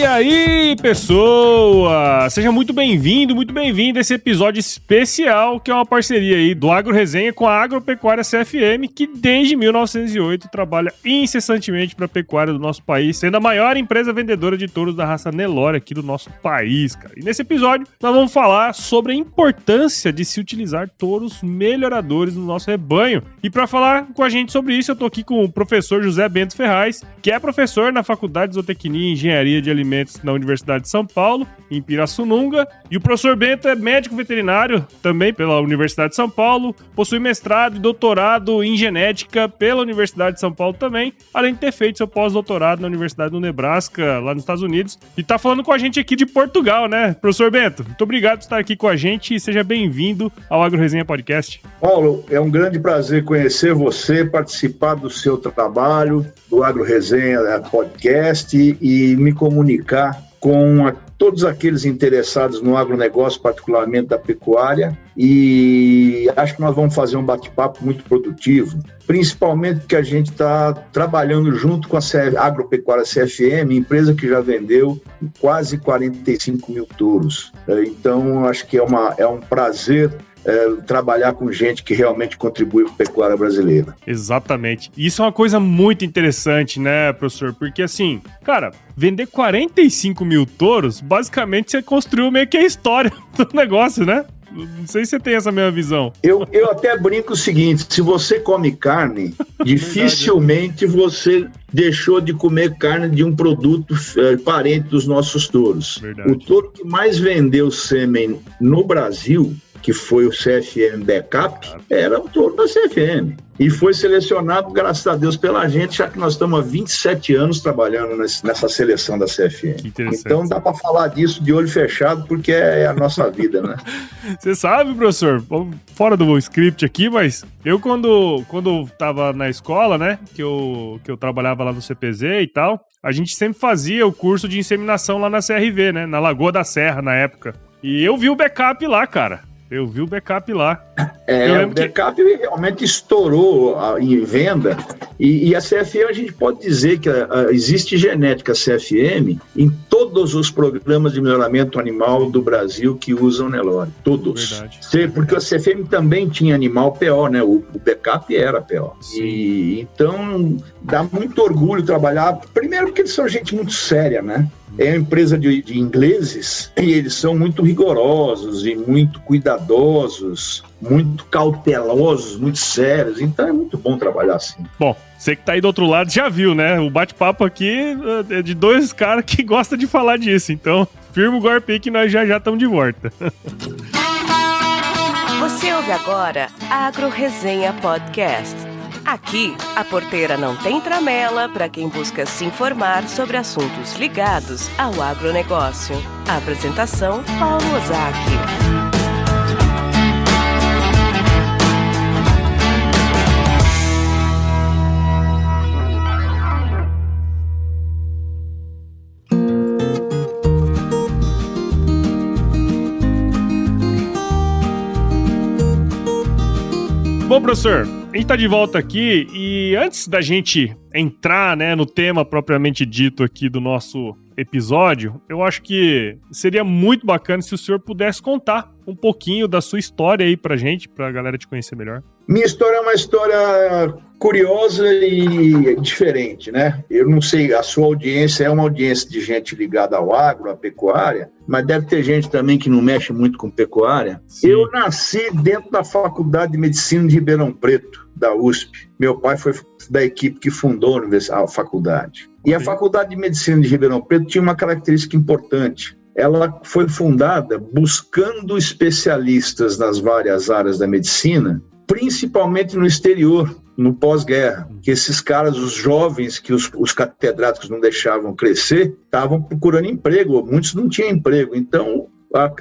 E aí, pessoa! Seja muito bem-vindo a esse episódio especial, que é uma parceria aí do Agro Resenha com a Agropecuária CFM, que desde 1908 trabalha incessantemente para a pecuária do nosso país, sendo a maior empresa vendedora de touros da raça Nelore aqui do nosso país, cara. E nesse episódio, nós vamos falar sobre a importância de se utilizar touros melhoradores no nosso rebanho. E para falar com a gente sobre isso, eu tô aqui com o professor José Bento Ferraz, que é professor na Faculdade de Zootecnia e Engenharia de Alimentos na Universidade de São Paulo, em Pirassununga. E o professor Bento é médico veterinário, também pela Universidade de São Paulo, possui mestrado e doutorado em genética pela Universidade de São Paulo também, além de ter feito seu pós-doutorado na Universidade do Nebraska, lá nos Estados Unidos. E tá falando com a gente aqui de Portugal, né? Professor Bento, muito obrigado por estar aqui com a gente e seja bem-vindo ao Agro Resenha Podcast. Paulo, é um grande prazer conhecer você, participar do seu trabalho, do Agro Resenha Podcast e me comunicar com todos aqueles interessados no agronegócio, particularmente da pecuária, e acho que nós vamos fazer um bate-papo muito produtivo, principalmente porque a gente está trabalhando junto com a Agropecuária CFM, empresa que já vendeu quase 45 mil touros. Então, acho que é um prazer trabalhar com gente que realmente contribui para a pecuária brasileira. Exatamente. Isso é uma coisa muito interessante, né, professor? Porque assim, cara, vender 45 mil touros, basicamente você construiu meio que a história do negócio, né? Não sei se você tem essa mesma visão. Eu até brinco o seguinte, se você come carne, dificilmente você deixou de comer carne de um produto parente dos nossos touros. Verdade. O touro que mais vendeu sêmen no Brasil, que foi o CFM Backup, era um touro da CFM. E foi selecionado, graças a Deus, pela gente, já que nós estamos há 27 anos trabalhando nessa seleção da CFM. Então dá para falar disso de olho fechado, porque é a nossa vida, né? Você sabe, professor, fora do script aqui, mas eu quando estava na escola, né, que eu trabalhava lá no CPZ e tal, a gente sempre fazia o curso de inseminação lá na CRV, né, na Lagoa da Serra, na época. E eu vi o backup lá, cara. Eu vi o backup lá. O backup realmente estourou em venda e a CFM, a gente pode dizer que existe genética CFM em todos os programas de melhoramento animal do Brasil que usam Nelore. Todos. Verdade. Porque a CFM também tinha animal PO, né? O backup era PO. E então dá muito orgulho trabalhar. Primeiro porque eles são gente muito séria, né? É uma empresa de ingleses e eles são muito rigorosos e muito cuidadosos, muito cautelosos, muito sérios. Então é muito bom trabalhar assim. Bom, você que tá aí do outro lado já viu, né? O bate-papo aqui é de dois caras que gostam de falar disso. Então, firma o golpe que nós já estamos de volta. Você ouve agora Agro Resenha Podcast. Aqui, a porteira não tem tramela para quem busca se informar sobre assuntos ligados ao agronegócio. A apresentação, Paulo Ozaki. Bom, professor, a gente tá de volta aqui e antes da gente entrar, né, no tema propriamente dito aqui do nosso episódio, eu acho que seria muito bacana se o senhor pudesse contar um pouquinho da sua história aí pra gente, pra galera te conhecer melhor. Minha história é uma história curiosa e diferente, né? Eu não sei, a sua audiência é uma audiência de gente ligada ao agro, à pecuária, mas deve ter gente também que não mexe muito com pecuária. Sim. Eu nasci dentro da Faculdade de Medicina de Ribeirão Preto, da USP. Meu pai foi da equipe que fundou a faculdade. E a Faculdade de Medicina de Ribeirão Preto tinha uma característica importante. Ela foi fundada buscando especialistas nas várias áreas da medicina, principalmente no exterior, no pós-guerra, que esses caras, os jovens que os catedráticos não deixavam crescer, estavam procurando emprego, muitos não tinham emprego. Então,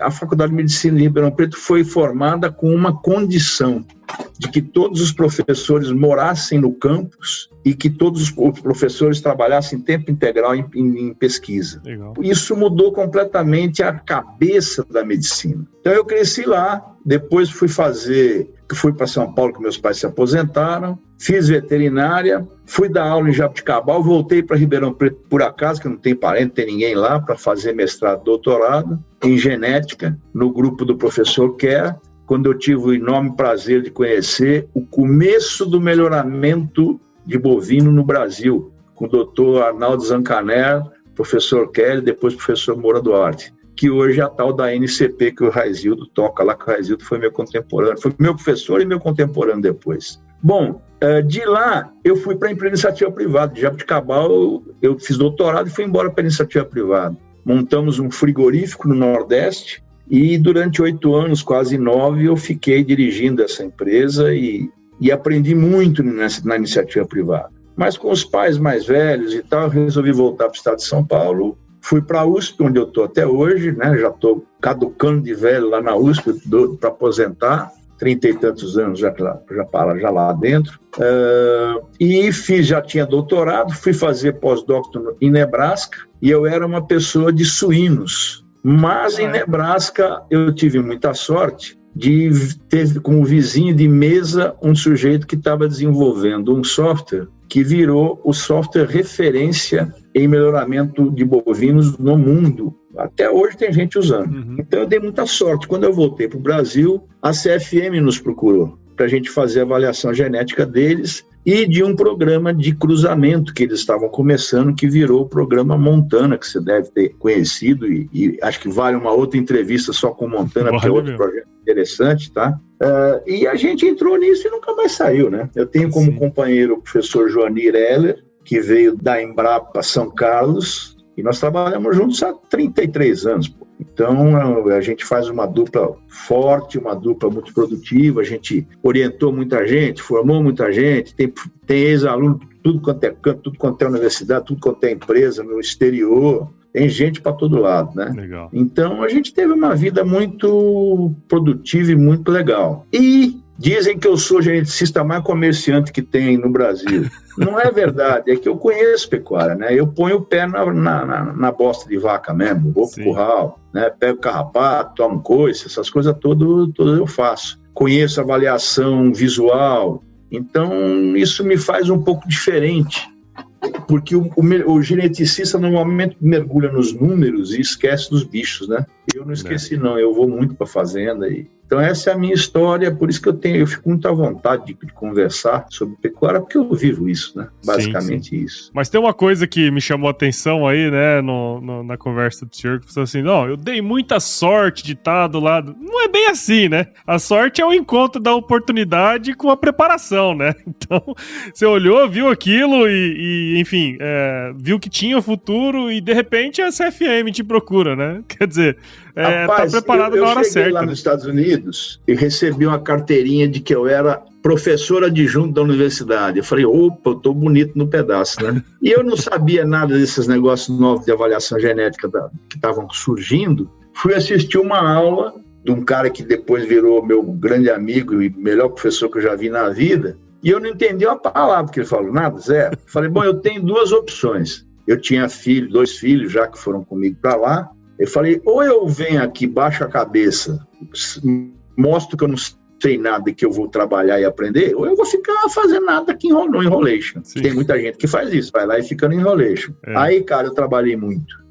a Faculdade de Medicina de Ribeirão Preto foi formada com uma condição de que todos os professores morassem no campus e que todos os professores trabalhassem em tempo integral em pesquisa. Legal. Isso mudou completamente a cabeça da medicina. Então eu cresci lá, depois fui fazer que fui para São Paulo, que meus pais se aposentaram, fiz veterinária, fui dar aula em Jabuticabal, voltei para Ribeirão Preto por acaso, que não tem parente, não tem ninguém lá, para fazer mestrado, doutorado em genética, no grupo do professor Kerr, quando eu tive o enorme prazer de conhecer o começo do melhoramento de bovino no Brasil, com o doutor Arnaldo Zancaner, professor Kelly, depois professor Moura Duarte, que hoje é a tal da NCP que o Raizildo toca lá, que o Raizildo foi meu contemporâneo, foi meu professor e meu contemporâneo depois. Bom, de lá eu fui para a iniciativa privada, de Jabuticabal eu fiz doutorado e fui embora para a iniciativa privada. Montamos um frigorífico no Nordeste e durante 8 anos, quase 9, eu fiquei dirigindo essa empresa e aprendi muito na iniciativa privada. Mas com os pais mais velhos e tal, eu resolvi voltar para o estado de São Paulo. Fui para a USP, onde eu estou até hoje, né? Já estou caducando de velho lá na USP para aposentar, 30 e tantos anos já lá dentro. E já tinha doutorado, fui fazer pós-doutorado em Nebraska, e eu era uma pessoa de suínos. Mas em Nebraska eu tive muita sorte de ter como vizinho de mesa um sujeito que estava desenvolvendo um software que virou o software referência em melhoramento de bovinos no mundo. Até hoje tem gente usando. Então eu dei muita sorte. Quando eu voltei para o Brasil, a CFM nos procurou para a gente fazer a avaliação genética deles e de um programa de cruzamento que eles estavam começando, que virou o programa Montana, que você deve ter conhecido, e acho que vale uma outra entrevista só com Montana, porque é outro projeto interessante, tá? E a gente entrou nisso e nunca mais saiu, né? Eu tenho como companheiro o professor Joanir Heller, que veio da Embrapa São Carlos, e nós trabalhamos juntos há 33 anos, pô. Então, a gente faz uma dupla forte, uma dupla muito produtiva, a gente orientou muita gente, formou muita gente, tem ex-aluno tudo quanto é canto, tudo quanto é universidade, tudo quanto é empresa, no exterior, tem gente para todo lado, né? Legal. Então, a gente teve uma vida muito produtiva e muito legal. E dizem que eu sou o geneticista mais comerciante que tem no Brasil. Não é verdade, é que eu conheço pecuária, né? Eu ponho o pé na bosta de vaca mesmo, vou pro curral, né? Pego carrapato, tomo coice, essas coisas todas eu faço. Conheço avaliação visual, então isso me faz um pouco diferente, porque o geneticista normalmente mergulha nos números e esquece dos bichos, né? Eu não esqueci não, eu vou muito para a fazenda e... Então essa é a minha história, por isso que eu fico muito à vontade de conversar sobre pecuária, porque eu vivo isso, né? Basicamente isso. Mas tem uma coisa que me chamou a atenção aí, né, na conversa do senhor, que você falou assim, não, eu dei muita sorte de estar do lado... Não é bem assim, né? A sorte é o encontro da oportunidade com a preparação, né? Então, você olhou, viu aquilo e enfim, viu que tinha futuro e de repente a CFM te procura, né? Quer dizer... Rapaz, tá preparado na hora certa. Eu cheguei lá nos Estados Unidos e recebi uma carteirinha de que eu era professor adjunto da universidade. Eu falei, opa, eu tô bonito no pedaço, né? E eu não sabia nada desses negócios novos de avaliação genética que estavam surgindo. Fui assistir uma aula de um cara que depois virou meu grande amigo e melhor professor que eu já vi na vida, e eu não entendi uma palavra que ele falou, nada, zero. Falei, bom, eu tenho 2 opções. Eu tinha 2 filhos já que foram comigo para lá. Eu falei, ou eu venho aqui, baixo a cabeça, mostro que eu não sei nada e que eu vou trabalhar e aprender, ou eu vou ficar fazendo nada aqui no enrolation. Tem muita gente que faz isso, vai lá e fica no enrolation. Aí, cara, eu trabalhei muito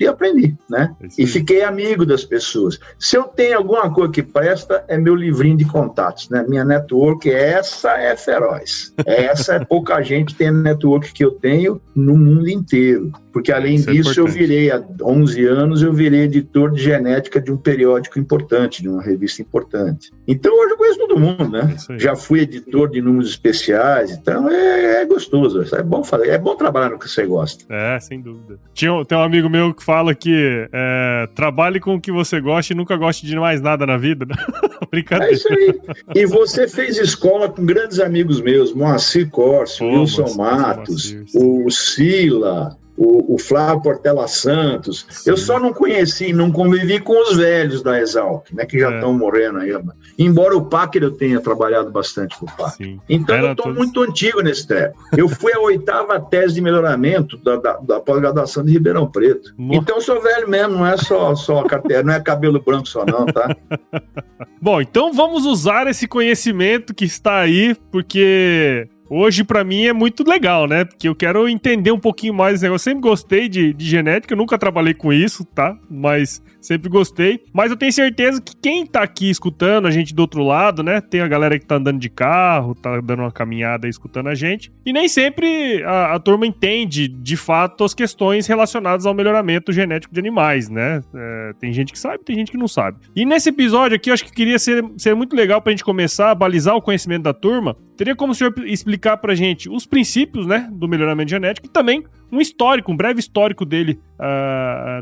e aprendi, né? E fiquei amigo das pessoas. Se eu tenho alguma coisa que presta, é meu livrinho de contatos, né? Minha network, essa é feroz. Essa é pouca gente tem a network que eu tenho no mundo inteiro. Porque além disso, eu virei, há 11 anos, eu virei editor de genética de um periódico importante, de uma revista importante. Então, hoje eu conheço todo mundo, né? Já fui editor de números especiais, então é gostoso, é bom fazer, é bom trabalhar no que você gosta. Sem dúvida. Tem um amigo meu que fala que trabalhe com o que você gosta e nunca goste de mais nada na vida. Brincadeira. É isso aí. E você fez escola com grandes amigos meus, Moacir Corsi, Wilson Matos, o Sila, o Flávio Portela Santos. Sim. Eu só não conheci, não convivi com os velhos da Exalc, né, que já estão morrendo aí. Embora o Packer eu tenha trabalhado bastante com o Packer. Sim. Então eu estou muito antigo nesse treco. Eu fui a 8ª tese de melhoramento da pós-graduação de Ribeirão Preto. Então eu sou velho mesmo, não é só a carteira, não é cabelo branco só não, tá? Bom, então vamos usar esse conhecimento que está aí, porque hoje pra mim é muito legal, né? Porque eu quero entender um pouquinho mais desse negócio. Eu sempre gostei de genética, eu nunca trabalhei com isso, tá? Mas sempre gostei. Mas eu tenho certeza que quem tá aqui escutando a gente do outro lado, né? Tem a galera que tá andando de carro, tá dando uma caminhada aí escutando a gente. E nem sempre a turma entende, de fato, as questões relacionadas ao melhoramento genético de animais, né? Tem gente que sabe, tem gente que não sabe. E nesse episódio aqui, eu acho que queria ser muito legal pra gente começar a balizar o conhecimento da turma. Teria como o senhor explicar pra gente os princípios, né, do melhoramento genético e também um breve histórico dele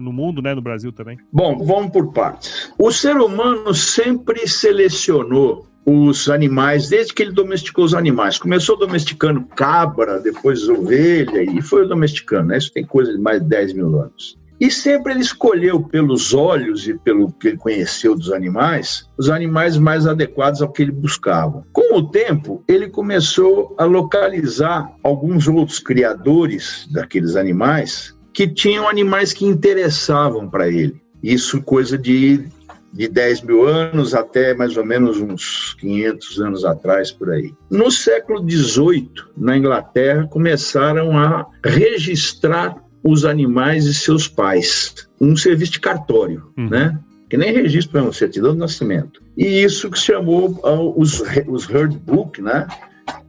no mundo, né, no Brasil também? Bom, vamos por partes. O ser humano sempre selecionou os animais, desde que ele domesticou os animais. Começou domesticando cabra, depois ovelha, e foi domesticando, né? Isso tem coisa de mais de 10 mil anos. E sempre ele escolheu, pelos olhos e pelo que ele conheceu dos animais, os animais mais adequados ao que ele buscava. Com o tempo, ele começou a localizar alguns outros criadores daqueles animais que tinham animais que interessavam para ele. Isso coisa de 10 mil anos até mais ou menos uns 500 anos atrás, por aí. No século XVIII, na Inglaterra, começaram a registrar os animais e seus pais. Um serviço de cartório, né? Que nem registro mesmo, certidão de nascimento. E isso que se chamou os Herd Book, né?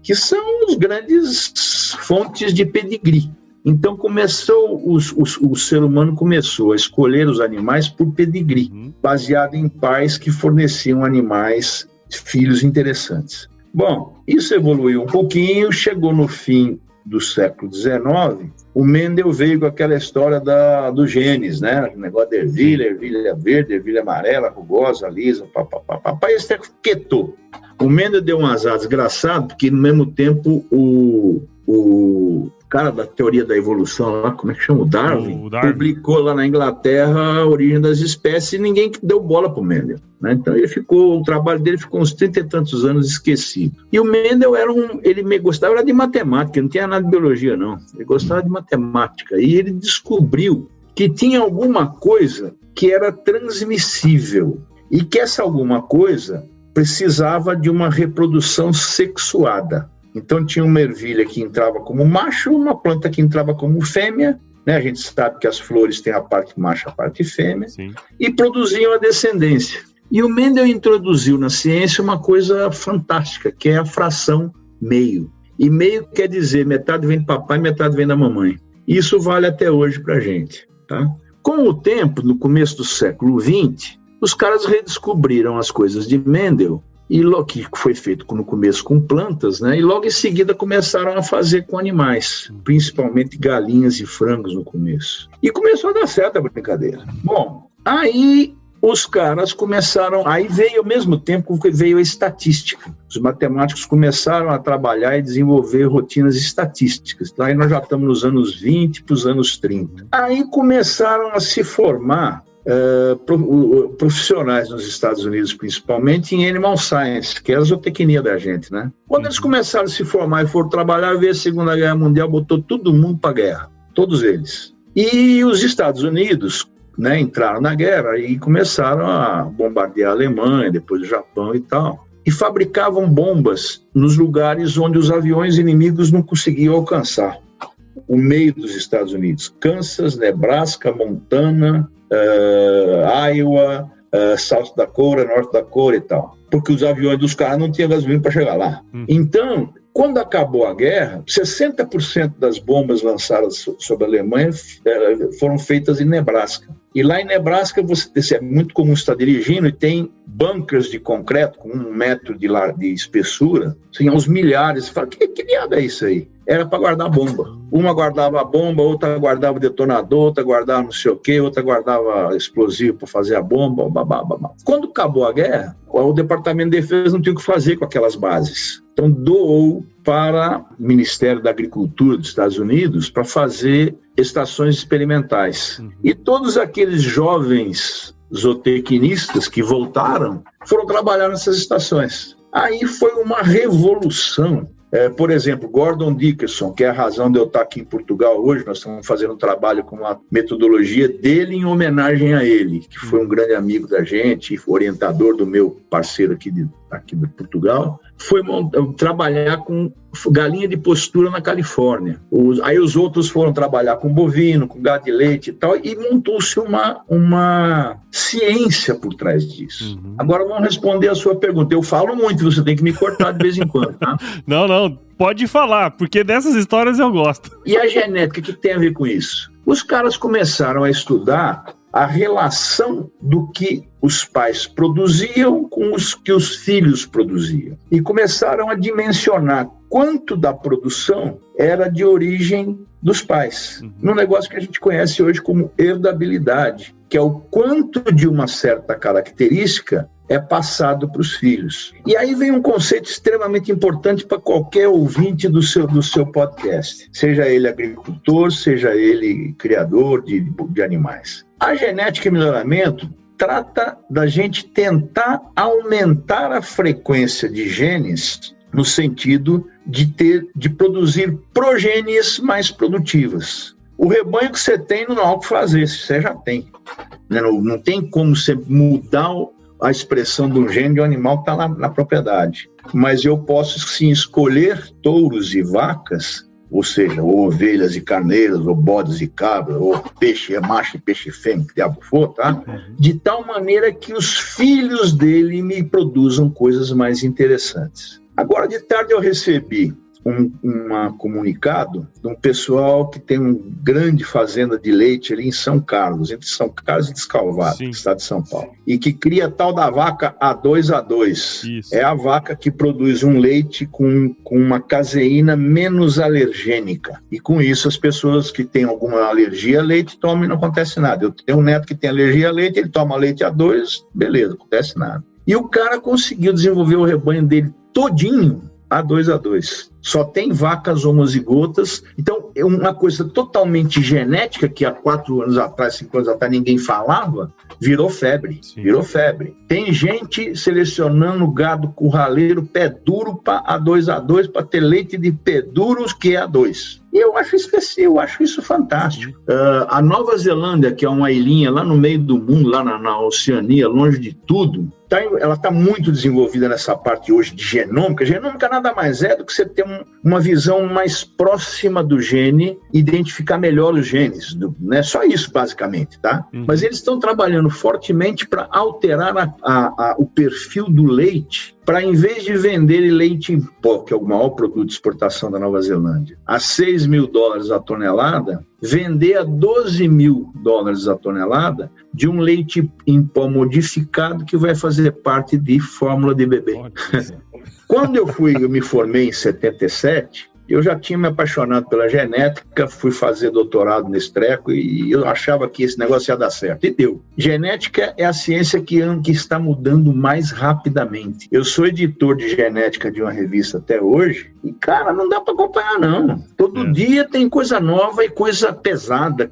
Que são os grandes fontes de pedigree. Então o ser humano começou a escolher os animais por pedigree, baseado em pais que forneciam animais, filhos interessantes. Bom, isso evoluiu um pouquinho, chegou no fim do século XIX, o Mendel veio com aquela história dos genes, né? O negócio da ervilha verde, ervilha amarela, rugosa, lisa, papapá. Esse treco quietou. O Mendel deu um azar desgraçado, porque no mesmo tempo o cara da teoria da evolução lá, como é que chama? O Darwin, publicou lá na Inglaterra a origem das espécies e ninguém deu bola pro Mendel, né? Então o trabalho dele ficou uns 30 e tantos anos esquecido. E o Mendel ele gostava de matemática, não tinha nada de biologia não, ele gostava de matemática e ele descobriu que tinha alguma coisa que era transmissível e que essa alguma coisa precisava de uma reprodução sexuada. Então tinha uma ervilha que entrava como macho, uma planta que entrava como fêmea, né? A gente sabe que as flores têm a parte macho e a parte fêmea, sim, e produziam a descendência. E o Mendel introduziu na ciência uma coisa fantástica, que é a fração meio. E meio quer dizer metade vem do papai e metade vem da mamãe. Isso vale até hoje para a gente, tá? Com o tempo, no começo do século XX, os caras redescobriram as coisas de Mendel, e que foi feito no começo com plantas, né? E logo em seguida começaram a fazer com animais, principalmente galinhas e frangos no começo. E começou a dar certo a brincadeira. Bom, aí os caras começaram, aí veio ao mesmo tempo que veio a estatística. Os matemáticos começaram a trabalhar e desenvolver rotinas estatísticas. Aí nós já estamos nos anos 20 para os anos 30. Aí começaram a se formar profissionais nos Estados Unidos, principalmente em Animal Science, que é a zootecnia da gente, né? Quando eles começaram a se formar e foram trabalhar, veio a Segunda Guerra Mundial, botou todo mundo para a guerra, todos eles. E os Estados Unidos, né, entraram na guerra e começaram a bombardear a Alemanha, depois o Japão e tal, e fabricavam bombas nos lugares onde os aviões inimigos não conseguiam alcançar. O meio dos Estados Unidos, Kansas, Nebraska, Montana, Iowa, South Dakota, North Dakota e tal, porque os aviões dos caras não tinham gasolina para chegar lá. Então, quando acabou a guerra, 60% das bombas lançadas sobre a Alemanha foram feitas em Nebraska. E lá em Nebraska, é muito comum estar dirigindo e tem bunkers de concreto com 1 metro de espessura, assim, aos milhares. Você fala, que diabo é isso aí? Era para guardar bomba. Uma guardava a bomba, outra guardava o detonador, outra guardava não sei o quê, outra guardava explosivo para fazer a bomba, babá. Quando acabou a guerra, o Departamento de Defesa não tinha o que fazer com aquelas bases. Então doou para o Ministério da Agricultura dos Estados Unidos para fazer estações experimentais. E todos aqueles jovens zootecnistas que voltaram foram trabalhar nessas estações. Aí foi uma revolução. Por exemplo, Gordon Dickerson, que é a razão de eu estar aqui em Portugal hoje, nós estamos fazendo um trabalho com uma metodologia dele em homenagem a ele, que foi um grande amigo da gente, orientador do meu parceiro aqui de Portugal, foi trabalhar com galinha de postura na Califórnia. Aí os outros foram trabalhar com bovino, com gado de leite e tal, e montou-se uma ciência por trás disso. Agora vamos responder a sua pergunta. Eu falo muito, você tem que me cortar de vez em quando, tá? Não, pode falar, porque dessas histórias eu gosto. E a genética, que tem a ver com isso? Os caras começaram a estudar a relação do que os pais produziam com os que os filhos produziam. E começaram a dimensionar quanto da produção era de origem dos pais. Num negócio que a gente conhece hoje como herdabilidade, que é o quanto de uma certa característica é passado para os filhos. E aí vem um conceito extremamente importante para qualquer ouvinte do seu podcast, seja ele agricultor, seja ele criador de animais. A genética e melhoramento trata da gente tentar aumentar a frequência de genes no sentido de produzir progênies mais produtivas. O rebanho que você tem não há o que fazer, você já tem. Não tem como você mudar a expressão de um gene de um animal que está na propriedade. Mas eu posso sim escolher touros e vacas, ou seja, ou ovelhas e carneiras, ou bodes e cabras, ou peixe macho e peixe fêmea, que diabo for, tá? De tal maneira que os filhos dele me produzam coisas mais interessantes. Agora, de tarde eu recebi um comunicado de um pessoal que tem uma grande fazenda de leite ali em São Carlos, entre São Carlos e Descalvado, estado de São Paulo, e que cria a tal da vaca A2A2. Isso. É a vaca que produz um leite com uma caseína menos alergênica. E com isso as pessoas que têm alguma alergia a leite tomam e não acontece nada. Eu tenho um neto que tem alergia a leite, ele toma leite A2, beleza, não acontece nada. E o cara conseguiu desenvolver o rebanho dele todinho A2A2. Só tem vacas homozigotas. Então, é uma coisa totalmente genética que há 4 anos atrás, 5 anos atrás, ninguém falava, virou febre. Virou febre. Tem gente selecionando gado curraleiro pé duro para A2A2 para ter leite de pé duros que é A2. E eu acho isso fantástico. A Nova Zelândia, que é uma ilhinha lá no meio do mundo, lá na Oceania, longe de tudo, ela está muito desenvolvida nessa parte hoje de genômica. Genômica nada mais é do que você ter uma visão mais próxima do gene, identificar melhor os genes, né? Só isso basicamente, tá? Mas eles estão trabalhando fortemente para alterar o perfil do leite, para em vez de vender leite em pó, que é o maior produto de exportação da Nova Zelândia, a $6.000 a tonelada, vender a $12.000 a tonelada de um leite em pó modificado que vai fazer parte de fórmula de bebê. Quando eu me formei em 77, eu já tinha me apaixonado pela genética, fui fazer doutorado nesse treco e eu achava que esse negócio ia dar certo. E deu. Genética é a ciência que está mudando mais rapidamente. Eu sou editor de genética de uma revista até hoje e, cara, não dá para acompanhar, não. Todo dia tem coisa nova e coisa pesada,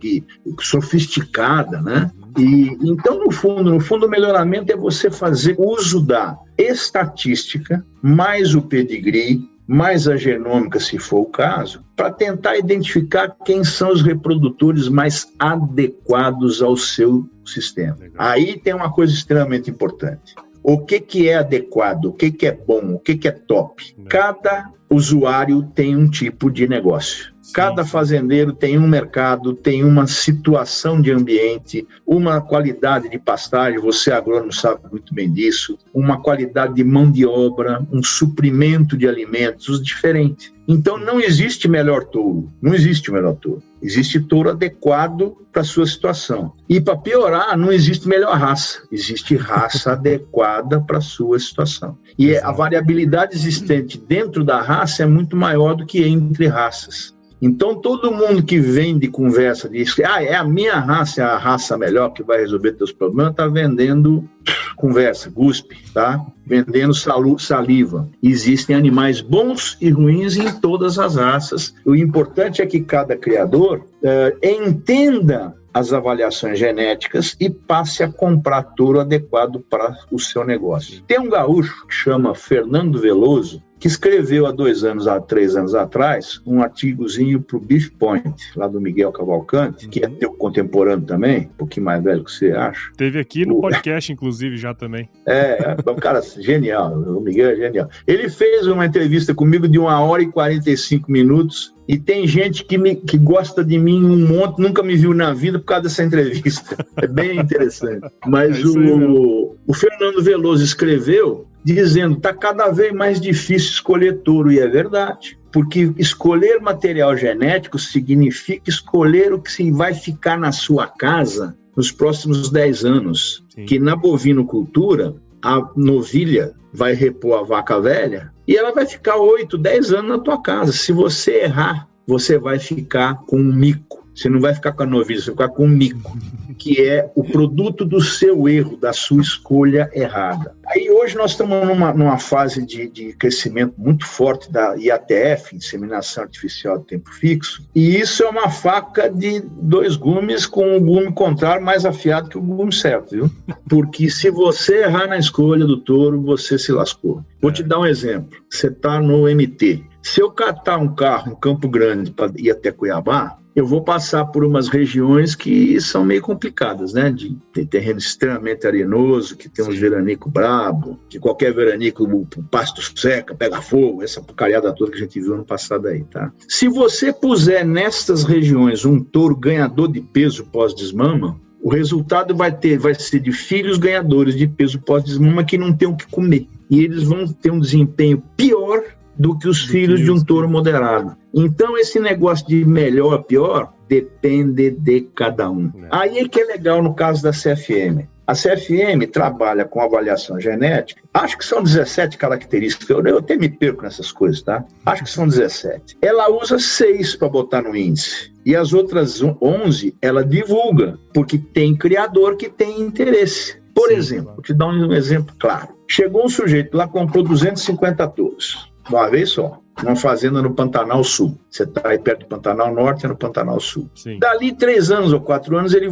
sofisticada, né? E, então, no fundo, o melhoramento é você fazer uso da estatística, mais o pedigree, mais a genômica, se for o caso, para tentar identificar quem são os reprodutores mais adequados ao seu sistema. Aí tem uma coisa extremamente importante. O que é adequado, o que é bom, o que é top? Cada usuário tem um tipo de negócio. Cada fazendeiro tem um mercado, tem uma situação de ambiente, uma qualidade de pastagem, você agrônomo sabe muito bem disso, uma qualidade de mão de obra, um suprimento de alimentos diferente. Então não existe melhor touro, existe touro adequado para a sua situação. E para piorar, não existe melhor raça, existe raça adequada para a sua situação. E a variabilidade existente dentro da raça é muito maior do que entre raças. Então, todo mundo que vem de conversa diz que é a minha raça, é a raça melhor que vai resolver teus problemas, está vendendo conversa, guspe, tá? Vendendo saliva. Existem animais bons e ruins em todas as raças. O importante é que cada criador entenda as avaliações genéticas e passe a comprar touro adequado para o seu negócio. Tem um gaúcho que chama Fernando Veloso, que escreveu há 3 anos atrás, um artigozinho para o Beef Point, lá do Miguel Cavalcante, que é teu contemporâneo também, um pouquinho mais velho que você acha. Teve aqui no podcast, inclusive, já também. Um cara genial, o Miguel é genial. Ele fez uma entrevista comigo de 1h e 45 minutos, e tem gente que gosta de mim um monte, nunca me viu na vida por causa dessa entrevista. É bem interessante. Mas o Fernando Veloso escreveu dizendo que está cada vez mais difícil escolher touro, e é verdade. Porque escolher material genético significa escolher o que vai ficar na sua casa nos próximos 10 anos. Sim. Que na bovinocultura, a novilha vai repor a vaca velha e ela vai ficar 8, 10 anos na tua casa. Se você errar, você vai ficar com um mico. Você não vai ficar com a novilha, você vai ficar com um mico, que é o produto do seu erro, da sua escolha errada. Aí hoje nós estamos numa fase de crescimento muito forte da IATF, Inseminação Artificial de Tempo Fixo, e isso é uma faca de 2 gumes com o gume contrário mais afiado que o gume certo, viu? Porque se você errar na escolha do touro, você se lascou. Vou te dar um exemplo. Você está no MT. Se eu catar um carro em Campo Grande para ir até Cuiabá, eu vou passar por umas regiões que são meio complicadas, né? Tem terreno extremamente arenoso, que tem uns veranico brabo, que qualquer veranico, o pasto seca, pega fogo, essa porcariada toda que a gente viu no passado aí, tá? Se você puser nestas regiões um touro ganhador de peso pós-desmama, o resultado vai ser de filhos ganhadores de peso pós-desmama que não tem o que comer. E eles vão ter um desempenho pior do que os filhos de um touro moderado. Então, esse negócio de melhor, pior, depende de cada um. Aí é que é legal no caso da CFM. A CFM trabalha com avaliação genética, acho que são 17 características, eu até me perco nessas coisas, tá? Acho que são 17. Ela usa 6 para botar no índice, e as outras 11 ela divulga, porque tem criador que tem interesse. Por exemplo, vou te dar um exemplo claro. Chegou um sujeito lá, comprou 250 touros, de uma vez só, numa fazenda no Pantanal Sul. Você está aí perto do Pantanal Norte, é no Pantanal Sul. Sim. Dali 3 anos ou 4 anos, ele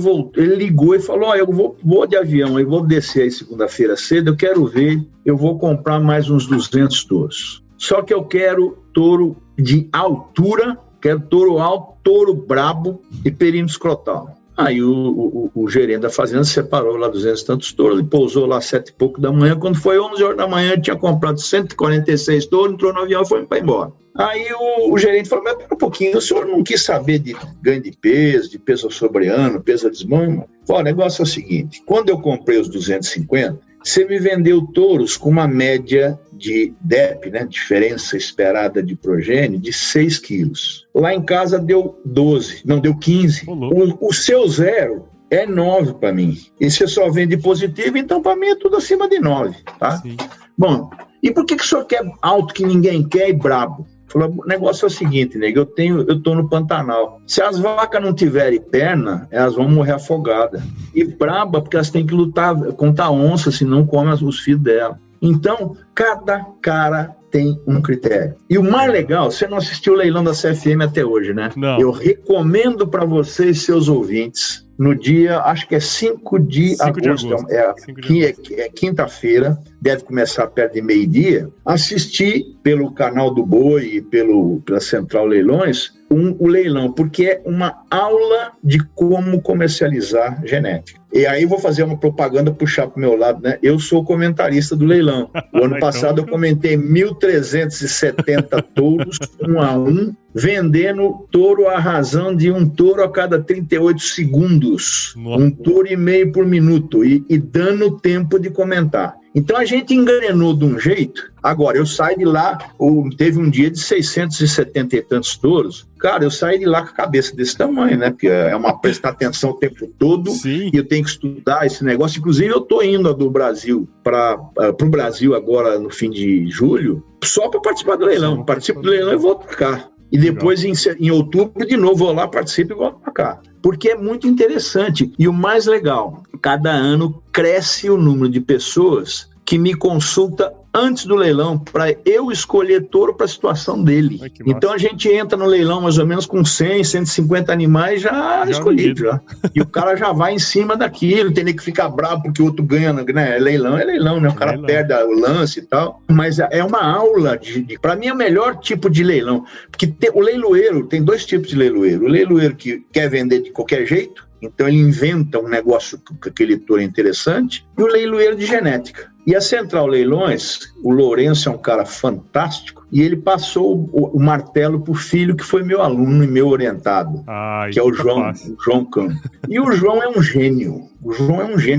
ligou e falou, eu vou de avião, eu vou descer aí segunda-feira cedo, eu quero ver, eu vou comprar mais uns 200 touros. Só que eu quero touro de altura, quero touro alto, touro brabo e perímetro escrotal. Aí o gerente da fazenda separou lá 200 e tantos touros, ele pousou lá 7 e pouco da manhã, quando foi 11 horas da manhã, ele tinha comprado 146 touros, entrou no avião e foi embora. Aí o gerente falou, mas pera um pouquinho, o senhor não quis saber de ganho de peso sobre ano, peso a desmama? O negócio é o seguinte, quando eu comprei os 250, você me vendeu touros com uma média de DEP, né, diferença esperada de progênio, de 6 quilos. Lá em casa deu 12, não, deu 15. O seu 0 é 9 para mim. E você só vende positivo, então para mim é tudo acima de 9, tá? Sim. Bom, e por que o senhor quer alto que ninguém quer e brabo? Falou, o negócio é o seguinte, nego, eu tô no Pantanal. Se as vacas não tiverem perna, elas vão morrer afogadas. E braba, porque elas têm que lutar contra a onça, senão comem os filhos dela. Então, cada cara tem um critério. E o mais legal, você não assistiu o leilão da CFM até hoje, né? Não. Eu recomendo para vocês, seus ouvintes, no dia, acho que é 5 de agosto, é quinta-feira, deve começar perto de meio-dia, assistir pelo canal do Boi e pela Central Leilões o leilão, porque é uma aula de como comercializar genética. E aí vou fazer uma propaganda, puxar para o meu lado, né? Eu sou comentarista do leilão. O ano passado eu comentei 1.370 touros, 1 a 1, vendendo touro à razão de um touro a cada 38 segundos. Nossa. 1,5 touro por minuto e dando tempo de comentar. Então a gente engrenou de um jeito. Agora, eu saí de lá, teve um dia de 670 e tantos touros. Cara, eu saí de lá com a cabeça desse tamanho, né? Porque é uma prestar atenção o tempo todo. Sim. E eu tenho que estudar esse negócio. Inclusive, eu estou indo do Brasil para o Brasil agora no fim de julho, só para participar do leilão. Participo do leilão e volto para cá. E depois, em outubro, de novo, vou lá, participo e volto para cá. Porque é muito interessante. E o mais legal, cada ano cresce o número de pessoas que me consulta antes do leilão para eu escolher touro para a situação dele. Então a gente entra no leilão mais ou menos com 100, 150 animais já escolhidos. Já. E o cara já vai em cima daquilo, tem que ficar bravo porque o outro ganha, né? É leilão, né? O cara perde o lance e tal. Mas é uma aula, para mim é o melhor tipo de leilão. Porque o leiloeiro, tem dois tipos de leiloeiro. O leiloeiro que quer vender de qualquer jeito, então ele inventa um negócio com aquele touro interessante, e o leiloeiro de genética. E a Central Leilões, o Lourenço é um cara fantástico, e ele passou o martelo para o filho que foi meu aluno e meu orientado, que é o João Campos. E o João é um gênio,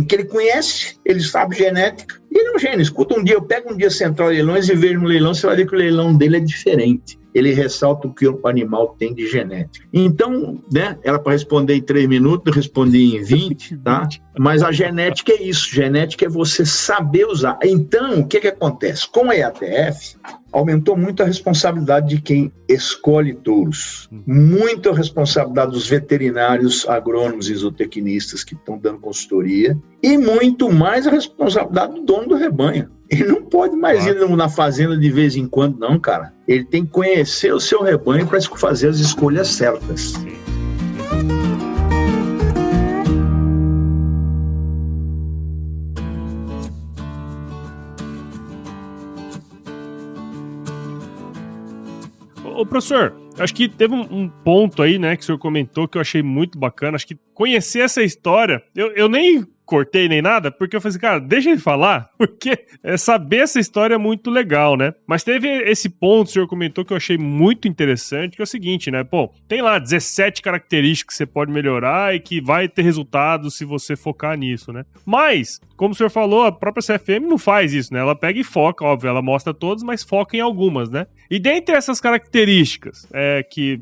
que ele conhece, ele sabe genética, e ele é um gênio. Escuta pega um dia Central Leilões e vejo no leilão, você vai ver que o leilão dele é diferente. Ele ressalta o que o animal tem de genética. Então, né, era para responder em 3 minutos, eu respondi em 20, tá? Mas a genética é isso, genética é você saber usar. Então, o que acontece? Com a EATF, aumentou muito a responsabilidade de quem escolhe touros, muito a responsabilidade dos veterinários, agrônomos e zootecnistas que estão dando consultoria, e muito mais a responsabilidade do dono do rebanho. Ele não pode mais ir na fazenda de vez em quando, não, cara. Ele tem que conhecer o seu rebanho para fazer as escolhas certas. Ô, professor, acho que teve um ponto aí, né, que o senhor comentou que eu achei muito bacana. Acho que conhecer essa história, eu nem cortei nem nada, porque eu falei assim, cara, deixa ele falar, porque saber essa história é muito legal, né? Mas teve esse ponto que o senhor comentou que eu achei muito interessante, que é o seguinte, né? Pô, tem lá 17 características que você pode melhorar e que vai ter resultado se você focar nisso, né? Mas, como o senhor falou, a própria CFM não faz isso, né? Ela pega e foca, óbvio, ela mostra todas, mas foca em algumas, né? E dentre essas características que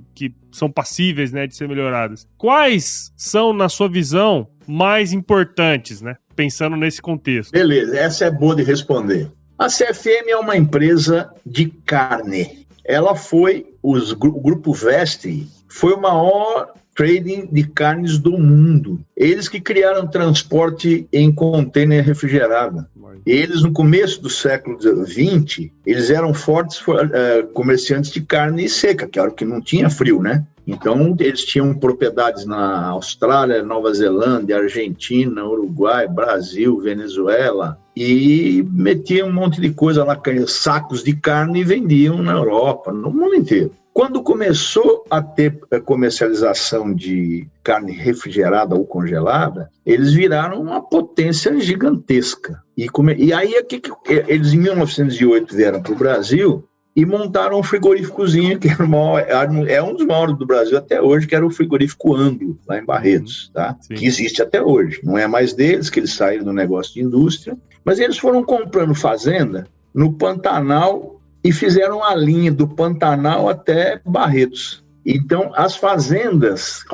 são passíveis, né, de ser melhoradas, quais são, na sua visão, mais importantes, né? Pensando nesse contexto. Beleza, essa é boa de responder. A CFM é uma empresa de carne. Ela foi, o Grupo Veste foi o maior trading de carnes do mundo. Eles que criaram transporte em contêiner refrigerado. Eles, no começo do século XX, eles eram fortes comerciantes de carne seca, que era o que não tinha frio, né? Então, eles tinham propriedades na Austrália, Nova Zelândia, Argentina, Uruguai, Brasil, Venezuela, e metiam um monte de coisa lá, sacos de carne, e vendiam na Europa, no mundo inteiro. Quando começou a ter comercialização de carne refrigerada ou congelada, eles viraram uma potência gigantesca. E aí, eles em 1908 vieram para o Brasil e montaram um frigoríficozinho, que é um dos maiores do Brasil até hoje, que era o frigorífico Anglo, lá em Barretos, tá? Que existe até hoje. Não é mais deles, que eles saíram do negócio de indústria, mas eles foram comprando fazenda no Pantanal e fizeram a linha do Pantanal até Barretos. Então, as fazendas,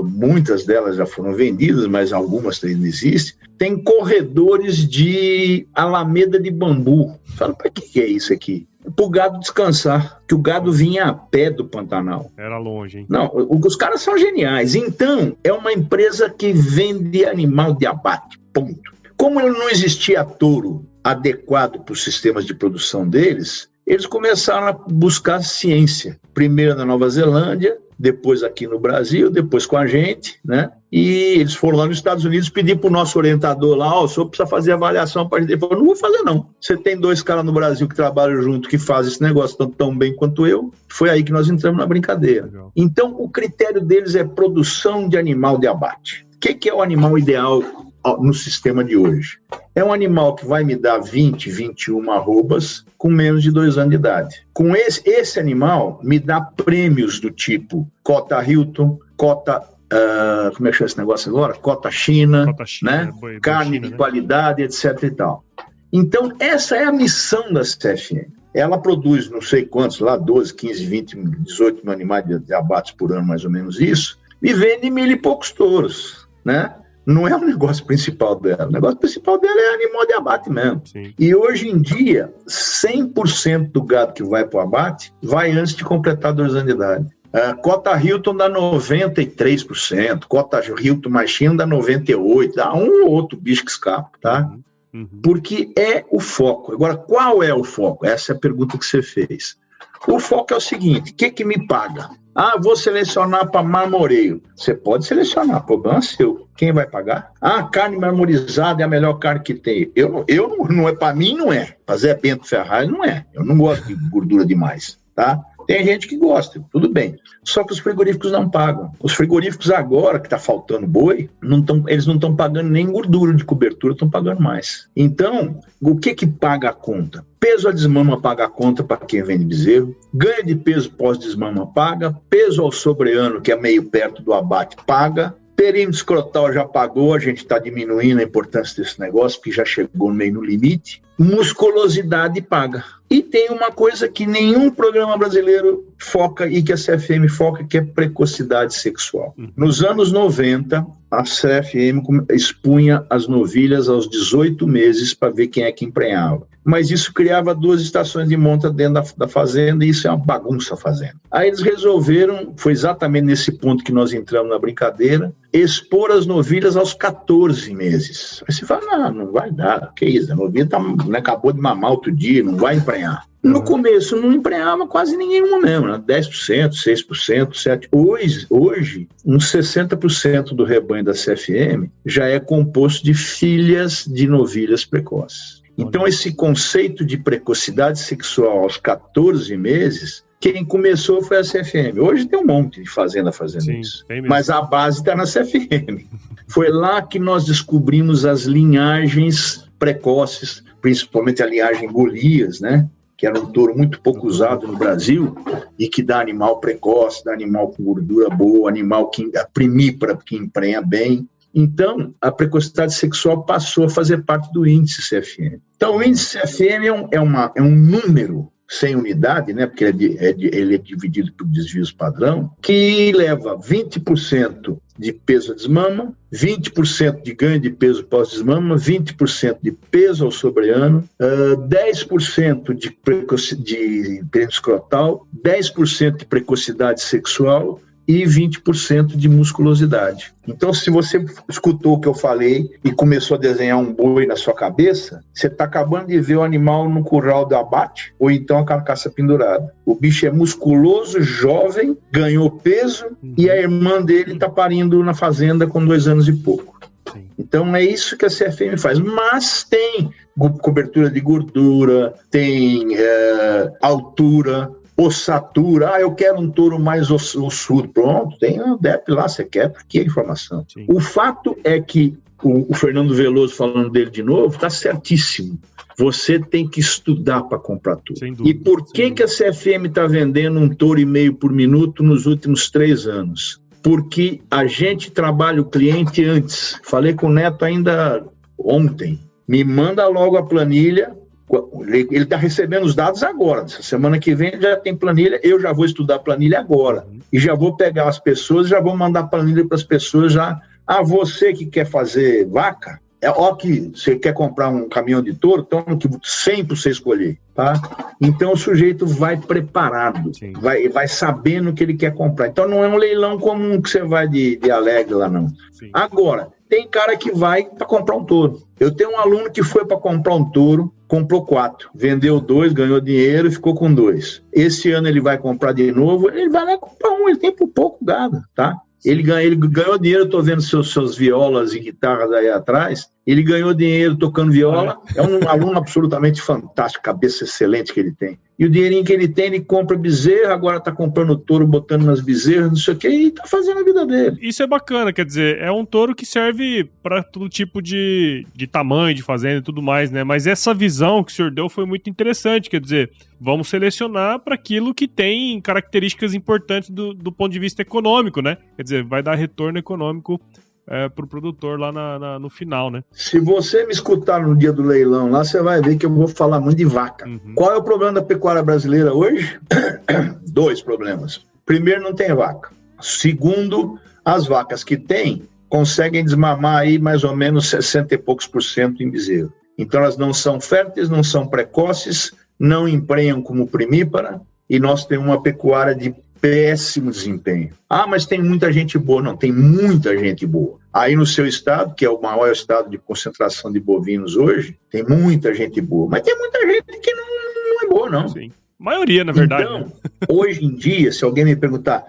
muitas delas já foram vendidas, mas algumas ainda existem, tem corredores de alameda de bambu. Fala, para que é isso aqui? Para o gado descansar, que o gado vinha a pé do Pantanal. Era longe, hein? Não, os caras são geniais. Então, é uma empresa que vende animal de abate, ponto. Como não existia touro adequado para os sistemas de produção deles, eles começaram a buscar ciência. Primeiro na Nova Zelândia, depois aqui no Brasil, depois com a gente, né? E eles foram lá nos Estados Unidos pedir para o nosso orientador lá, o senhor precisa fazer avaliação para a gente. Ele falou, não vou fazer não. Você tem 2 caras no Brasil que trabalham junto, que fazem esse negócio tão bem quanto eu. Foi aí que nós entramos na brincadeira. Legal. Então, o critério deles é produção de animal de abate. O que é o animal ideal no sistema de hoje? É um animal que vai me dar 20, 21 arrobas com menos de 2 anos de idade. Com esse animal, me dá prêmios do tipo cota Hilton, cota, como é que chama esse negócio agora? Cota China, né? Carne China, de qualidade, etc. e tal. Então, essa é a missão da CFM. Ela produz não sei quantos, lá 12, 15, 20, 18 mil animais de abates por ano, mais ou menos isso, e vende 1.000 e poucos touros, né? não é o negócio principal dela. O negócio principal dela é animal de abate mesmo. Sim. E hoje em dia, 100% do gado que vai para o abate vai antes de completar 2 anos de idade. Cota Hilton dá 93%, cota Hilton Machinho dá 98%, dá um ou outro bicho que escapa, tá? Porque é o foco. Agora, qual é o foco? Essa é a pergunta que você fez. O foco é o seguinte, o que me paga? Vou selecionar para marmoreio. Você pode selecionar, problema seu. Quem vai pagar? Carne marmorizada é a melhor carne que tem. Não é, para mim não é. Para Zé Bento Ferraz não é. Eu não gosto de gordura demais, tá? Tem gente que gosta, tudo bem. Só que os frigoríficos não pagam. Os frigoríficos agora, que está faltando boi, eles não estão pagando nem gordura de cobertura, estão pagando mais. Então, o que paga a conta? Peso a desmama paga a conta para quem vende bezerro. Ganho de peso pós-desmama paga. Peso ao sobreano, que é meio perto do abate, paga. Perímetro escrotal já pagou, a gente está diminuindo a importância desse negócio, porque já chegou meio no limite. Musculosidade paga. E tem uma coisa que nenhum programa brasileiro foca e que a CFM foca, que é precocidade sexual. Nos anos 90, a CFM expunha as novilhas aos 18 meses para ver quem é que emprenhava. Mas isso criava 2 estações de monta dentro da fazenda e isso é uma bagunça a fazenda. Aí eles resolveram, foi exatamente nesse ponto que nós entramos na brincadeira, expor as novilhas aos 14 meses. Aí você fala, não vai dar, que isso, a novilha acabou de mamar outro dia, não vai emprenhar. No começo não emprenhava quase nenhuma mesmo, né? 10%, 6%, 7%. Hoje, uns 60% do rebanho da CFM já é composto de filhas de novilhas precoces. Então, esse conceito de precocidade sexual aos 14 meses, quem começou foi a CFM. Hoje tem um monte de fazenda fazendo isso, mas a base está na CFM. Foi lá que nós descobrimos as linhagens precoces, principalmente a linhagem Golias, né? Que era um touro muito pouco usado no Brasil e que dá animal precoce, dá animal com gordura boa, animal que primípara, que emprenha bem. Então, a precocidade sexual passou a fazer parte do índice CFM. Então, o índice CFM é um número sem unidade, né, porque ele é dividido por desvios padrão, que leva 20% de peso a desmama, 20% de ganho de peso pós-desmama, 20% de peso ao sobreano, 10% de perímetro escrotal, 10% de precocidade sexual e 20% de musculosidade. Então, se você escutou o que eu falei e começou a desenhar um boi na sua cabeça, você está acabando de ver o animal no curral do abate ou então a carcaça pendurada. O bicho é musculoso, jovem, ganhou peso e a irmã dele está parindo na fazenda com 2 anos e pouco. Então, é isso que a CFM faz. Mas tem cobertura de gordura, tem altura, ossatura, eu quero um touro mais ossudo, pronto, tem a DEP lá, você quer, porque é informação. Sim. O fato é que o Fernando Veloso, falando dele de novo, está certíssimo. Você tem que estudar para comprar touro. E por que a CFM está vendendo 1,5 touro por minuto nos últimos 3 anos? Porque a gente trabalha o cliente antes. Falei com o Neto ainda ontem. Me manda logo a planilha. Ele está recebendo os dados agora. Essa semana que vem já tem planilha. Eu já vou estudar a planilha agora. E já vou pegar as pessoas, já vou mandar a planilha para as pessoas já. Você que quer fazer vaca, que você quer comprar um caminhão de touro, então 100 para você escolher, tá? Então o sujeito vai preparado, vai sabendo o que ele quer comprar. Então não é um leilão comum que você vai de Alegre lá, não. Sim. Agora, tem cara que vai para comprar um touro. Eu tenho um aluno que foi para comprar um touro, comprou 4, vendeu 2, ganhou dinheiro e ficou com 2. Esse ano ele vai comprar de novo, ele vai lá comprar um, ele tem por pouco gado, tá? Ele ganhou dinheiro, eu tô vendo seus violas e guitarras aí atrás, ele ganhou dinheiro tocando viola, é um aluno absolutamente fantástico, cabeça excelente que ele tem. E o dinheirinho que ele tem, ele compra bezerra, agora tá comprando touro, botando nas bezerras, não sei o que, e tá fazendo a vida dele. Isso é bacana, quer dizer, é um touro que serve para todo tipo de tamanho, de fazenda e tudo mais, né? Mas essa visão que o senhor deu foi muito interessante, quer dizer, vamos selecionar para aquilo que tem características importantes do ponto de vista econômico, né? Quer dizer, vai dar retorno econômico pro produtor lá no final, né? Se você me escutar no dia do leilão lá, você vai ver que eu vou falar muito de vaca. Qual é o problema da pecuária brasileira hoje? 2 problemas. Primeiro, não tem vaca. Segundo, as vacas que tem, conseguem desmamar aí mais ou menos 60 e poucos % em bezerro. Então elas não são férteis, não são precoces, não emprenham como primípara e nós temos uma pecuária de péssimo desempenho. Ah, mas tem muita gente boa. Não, tem muita gente boa. Aí no seu estado, que é o maior estado de concentração de bovinos hoje, tem muita gente boa. Mas tem muita gente que não é boa, não. Sim. Maioria, na verdade. Então, hoje em dia, se alguém me perguntar,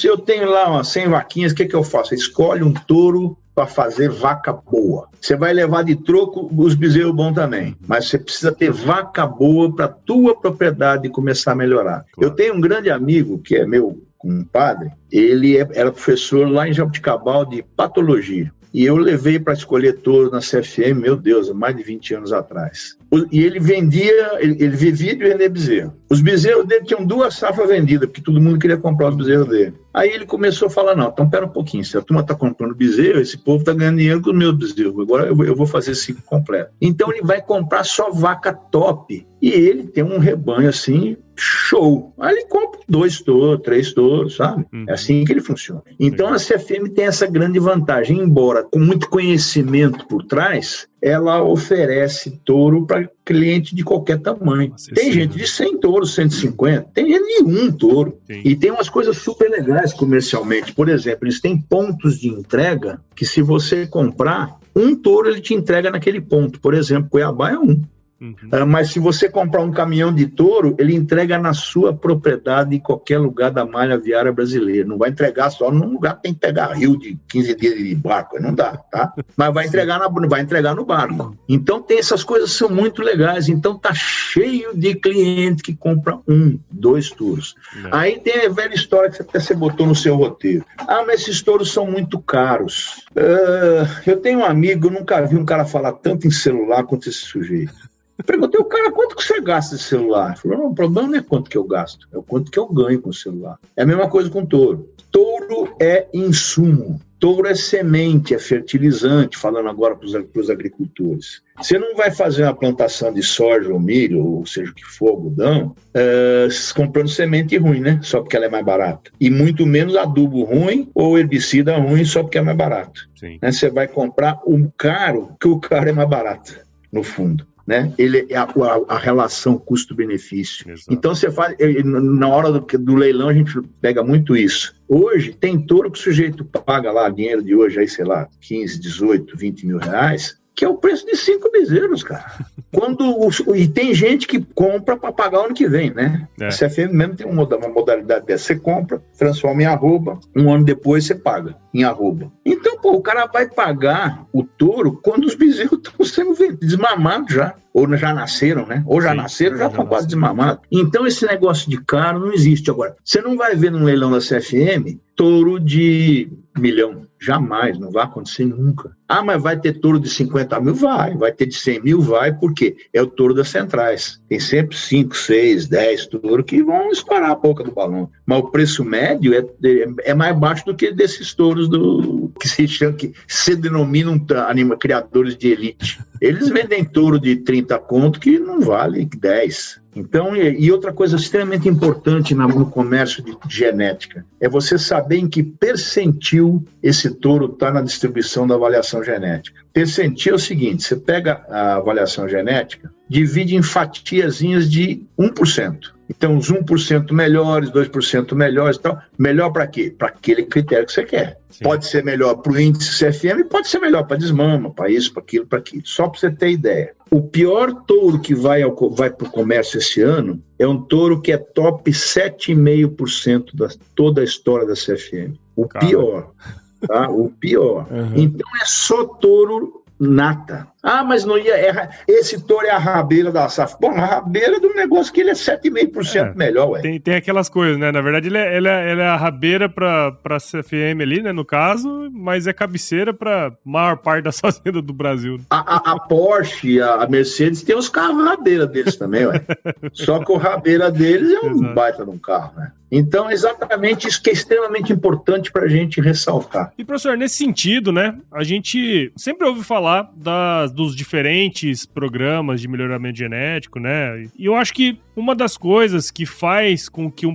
eu tenho lá umas 100 vaquinhas, o que eu faço? Escolhe um touro para fazer vaca boa. Você vai levar de troco os bezerros bons também, mas você precisa ter vaca boa para a tua propriedade começar a melhorar. Claro. Eu tenho um grande amigo, que é meu compadre, ele era professor lá em Jabuticabal de patologia. E eu levei para escolher touro na CFM, meu Deus, há mais de 20 anos atrás. E ele vivia de vender bezerro. Os bezerros dele tinham 2 safras vendidas, porque todo mundo queria comprar os bezerros dele. Aí ele começou a falar, não, então pera um pouquinho, se a turma está comprando bezerro, esse povo está ganhando dinheiro com os meus bezerros, agora eu vou fazer esse ciclo completo. Então ele vai comprar só vaca top, e ele tem um rebanho assim, show. Aí ele compra 2 touros, 3 touros, sabe? É assim que ele funciona. Então a CFM tem essa grande vantagem, embora com muito conhecimento por trás, ela oferece touro para cliente de qualquer tamanho. Tem gente de 100 touros, 150, tem gente de 1 touro. Sim. E tem umas coisas super legais comercialmente. Por exemplo, eles têm pontos de entrega que se você comprar, 1 touro ele te entrega naquele ponto. Por exemplo, Cuiabá é 1. Mas se você comprar um caminhão de touro, ele entrega na sua propriedade em qualquer lugar da malha viária brasileira. Não vai entregar só num lugar que tem que pegar rio de 15 dias de barco, não dá, tá? Mas vai entregar no barco. Então tem essas coisas que são muito legais. Então tá cheio de cliente que compra 1, 2 touros. Aí tem a velha história que você botou no seu roteiro. Mas esses touros são muito caros. Eu tenho um amigo, eu nunca vi um cara falar tanto em celular quanto esse sujeito. Eu perguntei ao cara, quanto que você gasta de celular? Ele falou, não, o problema não é quanto que eu gasto, é o quanto que eu ganho com o celular. É a mesma coisa com touro. Touro é insumo, touro é semente, é fertilizante, falando agora para os agricultores. Você não vai fazer uma plantação de soja ou milho, ou seja o que for, algodão, comprando semente ruim, né? Só porque ela é mais barata. E muito menos adubo ruim ou herbicida ruim só porque é mais barato. Sim. Né? Você vai comprar um caro, que o caro é mais barato, no fundo. Né? Ele é a relação custo-benefício. Exato. Então você faz, na hora do leilão a gente pega muito isso. Hoje tem touro que o sujeito paga lá dinheiro de hoje, aí, sei lá, 15, 18, 20 mil reais, que é o preço de 5 bezerros, cara. E tem gente que compra para pagar o ano que vem, né? A CFM mesmo tem uma modalidade dessa. Você compra, transforma em arroba, 1 ano depois você paga em arroba. Então, o cara vai pagar o touro quando os bezerros estão sendo desmamados já. Ou já nasceram, né? Ou já nasceram, já estão quase desmamados. Então, esse negócio de caro não existe. Agora, você não vai ver num leilão da CFM touro de 1 milhão. Jamais, não vai acontecer nunca. Mas vai ter touro de 50 mil? Vai ter de 100 mil? Vai, porque é o touro das centrais. Tem sempre 5, 6, 10 touros que vão estourar a boca do balão. Mas o preço médio é mais baixo do que desses touros que se denominam criadores de elite. Eles vendem touro de 30 conto que não vale 10. Então, e outra coisa extremamente importante no comércio de genética é você saber em que percentil esse touro está na distribuição da avaliação genética. Percentil é o seguinte, você pega a avaliação genética, divide em fatiazinhas de 1%. Então, os 1% melhores, 2% melhores e tal. Melhor para quê? Para aquele critério que você quer. Sim. Pode ser melhor para o índice CFM, pode ser melhor para desmama, para isso, para aquilo, para aquilo. Só para você ter ideia. O pior touro que vai para o comércio esse ano é um touro que é top 7,5% de toda a história da CFM. O pior. Tá? O pior. Então, é só touro nata. Mas não ia errar. Esse touro é a rabeira da safra. Bom, a rabeira do negócio que ele é 7,5% melhor, ué. Tem aquelas coisas, né? Na verdade, ele é a rabeira pra CFM ali, né? No caso, mas é cabeceira pra maior parte das fazendas do Brasil. A Porsche, a Mercedes tem os carros rabeira deles também, ué. Só que o rabeira deles é um baita de um carro, né? Então, exatamente isso que é extremamente importante pra gente ressaltar. E, professor, nesse sentido, né? A gente sempre ouve falar das dos diferentes programas de melhoramento genético, né? E eu acho que uma das coisas que faz com que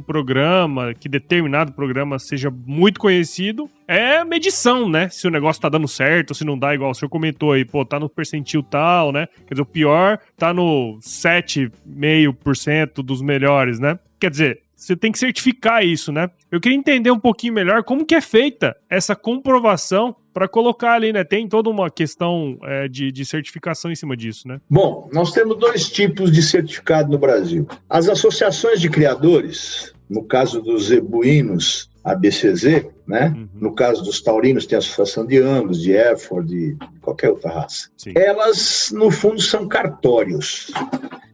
que determinado programa seja muito conhecido é a medição, né? Se o negócio tá dando certo, se não dá, igual o senhor comentou aí, pô, tá no percentil tal, né? Quer dizer, o pior tá no 7,5% dos melhores, né? Quer dizer, você tem que certificar isso, né? Eu queria entender um pouquinho melhor como que é feita essa comprovação para colocar ali, né? Tem toda uma questão de certificação em cima disso, né? Bom, nós temos 2 tipos de certificado no Brasil. As associações de criadores, no caso dos zebuínos, a BCZ, né? No caso dos taurinos, tem a Associação de Angus, de Hereford, de qualquer outra raça. Sim. Elas, no fundo, são cartórios.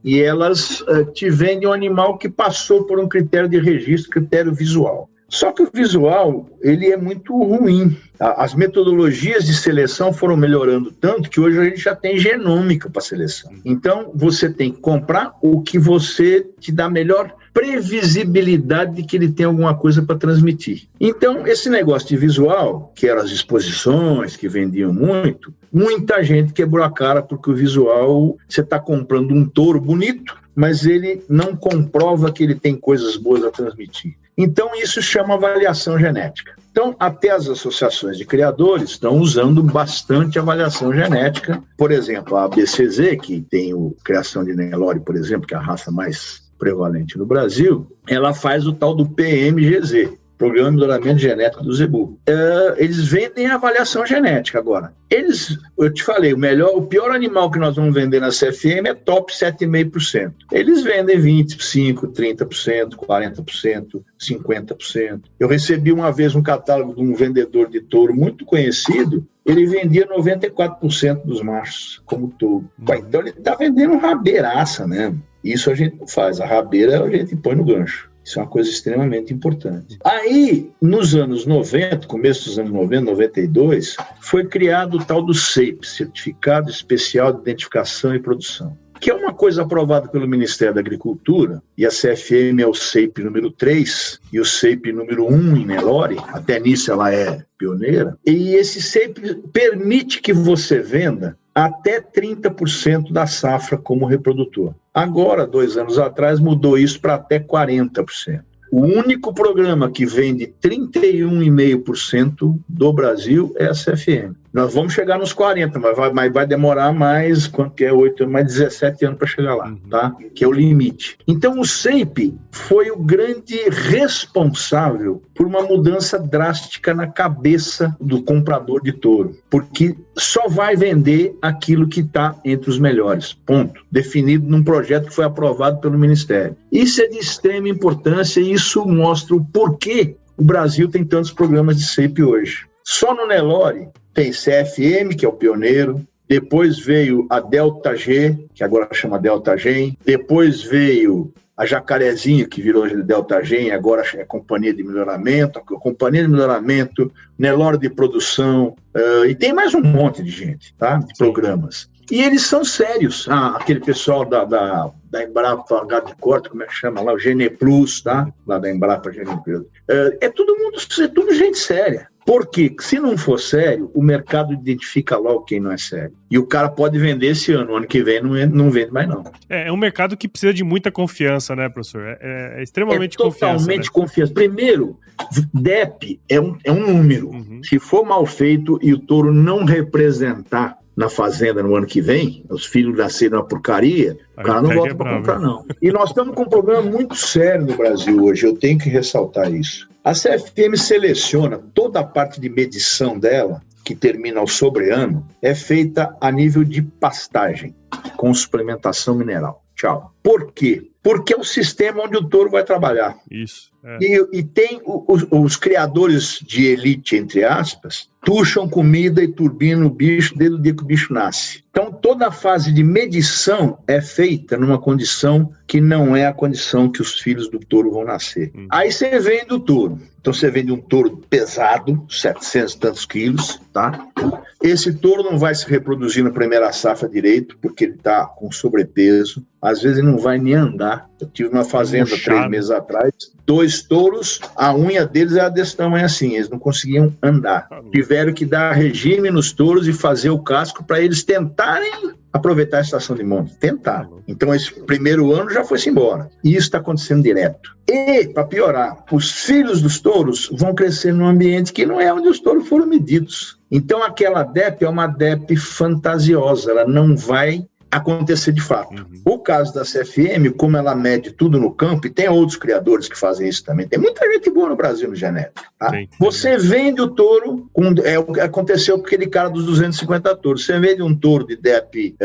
E elas te vendem um animal que passou por um critério de registro, critério visual. Só que o visual, ele é muito ruim. As metodologias de seleção foram melhorando tanto que hoje a gente já tem genômica para seleção. Então, você tem que comprar o que você te dá melhor previsibilidade de que ele tem alguma coisa para transmitir. Então, esse negócio de visual, que eram as exposições que vendiam muito, muita gente quebrou a cara porque o visual, você está comprando um touro bonito, mas ele não comprova que ele tem coisas boas a transmitir. Então, isso chama avaliação genética. Então, até as associações de criadores estão usando bastante avaliação genética. Por exemplo, a BCZ, que tem a criação de Nelore, por exemplo, que é a raça mais prevalente no Brasil, ela faz o tal do PMGZ, Programa de Melhoramento Genético do Zebu. Eles vendem a avaliação genética agora. Eu te falei, o pior animal que nós vamos vender na CFM é top 7,5%. Eles vendem 25%, 30%, 40%, 50%. Eu recebi uma vez um catálogo de um vendedor de touro muito conhecido, ele vendia 94% dos machos como touro. Então ele está vendendo rabeiraça, né? Isso a gente não faz, a rabeira a gente põe no gancho. Isso é uma coisa extremamente importante. Aí, nos anos 90, começo dos anos 90, 92, foi criado o tal do CEIP, Certificado Especial de Identificação e Produção, que é uma coisa aprovada pelo Ministério da Agricultura, e a CFM é o CEIP número 3 e o CEIP número 1 em Nelore, até nisso ela é pioneira, e esse CEIP permite que você venda até 30% da safra como reprodutor. Agora, 2 anos atrás, mudou isso para até 40%. O único programa que vende 31,5% do Brasil é a CFM. Nós vamos chegar nos 40%, mas vai demorar mais, quanto que é 8, mais 17 anos para chegar lá, tá? Que é o limite. Então, o CEIP foi o grande responsável por uma mudança drástica na cabeça do comprador de touro, porque só vai vender aquilo que está entre os melhores, ponto. Definido num projeto que foi aprovado pelo Ministério. Isso é de extrema importância e isso mostra o porquê o Brasil tem tantos programas de CEIP hoje. Só no Nelore tem CFM, que é o pioneiro, depois veio a Delta G, que agora chama Delta Gen, depois veio a Jacarezinho, que virou Delta Gen, agora é Companhia de Melhoramento, Nelore de Produção, e tem mais um monte de gente, tá? De programas. E eles são sérios. Aquele pessoal da Embrapa Gado de Corte, como é que chama lá? O Gene Plus, tá? Lá da Embrapa Gene Plus. É tudo gente séria. Porque, se não for sério, o mercado identifica logo quem não é sério. E o cara pode vender esse ano, o ano que vem não vende mais não. É um mercado que precisa de muita confiança, né, professor? É extremamente confiança. Totalmente confiança. Primeiro, DEP é um número. Se for mal feito e o touro não representar na fazenda no ano que vem, os filhos nasceram uma porcaria, o cara não volta para comprar, não. E nós estamos com um problema muito sério no Brasil hoje, eu tenho que ressaltar isso. A CFM seleciona toda a parte de medição dela, que termina ao sobreano, é feita a nível de pastagem, com suplementação mineral. Tchau. Por quê? Porque é o sistema onde o touro vai trabalhar. Isso. E tem os criadores de elite, entre aspas, tucham comida e turbinam o bicho desde o dia que o bicho nasce. Então, toda a fase de medição é feita numa condição que não é a condição que os filhos do touro vão nascer. Aí você vende o touro. Então, você vende um touro pesado, 700 e tantos quilos, tá? Esse touro não vai se reproduzir na primeira safra direito, porque ele está com sobrepeso. Às vezes ele não vai nem andar. Eu tive uma fazenda 3 meses atrás, 2 touros, a unha deles era desse tamanho assim, eles não conseguiam andar. Tiveram que dar regime nos touros e fazer o casco para eles tentarem aproveitar a estação de monta. Tentaram. Então esse primeiro ano já foi-se embora. E isso está acontecendo direto. E, para piorar, os filhos dos touros vão crescer num ambiente que não é onde os touros foram medidos. Então aquela DEP é uma DEP fantasiosa, ela não vai acontecer de fato. O caso da CFM, como ela mede tudo no campo, e tem outros criadores que fazem isso também, tem muita gente boa no Brasil no genético, tá? Você vende o touro, o que aconteceu com aquele cara dos 250 touros, você vende um touro de DEP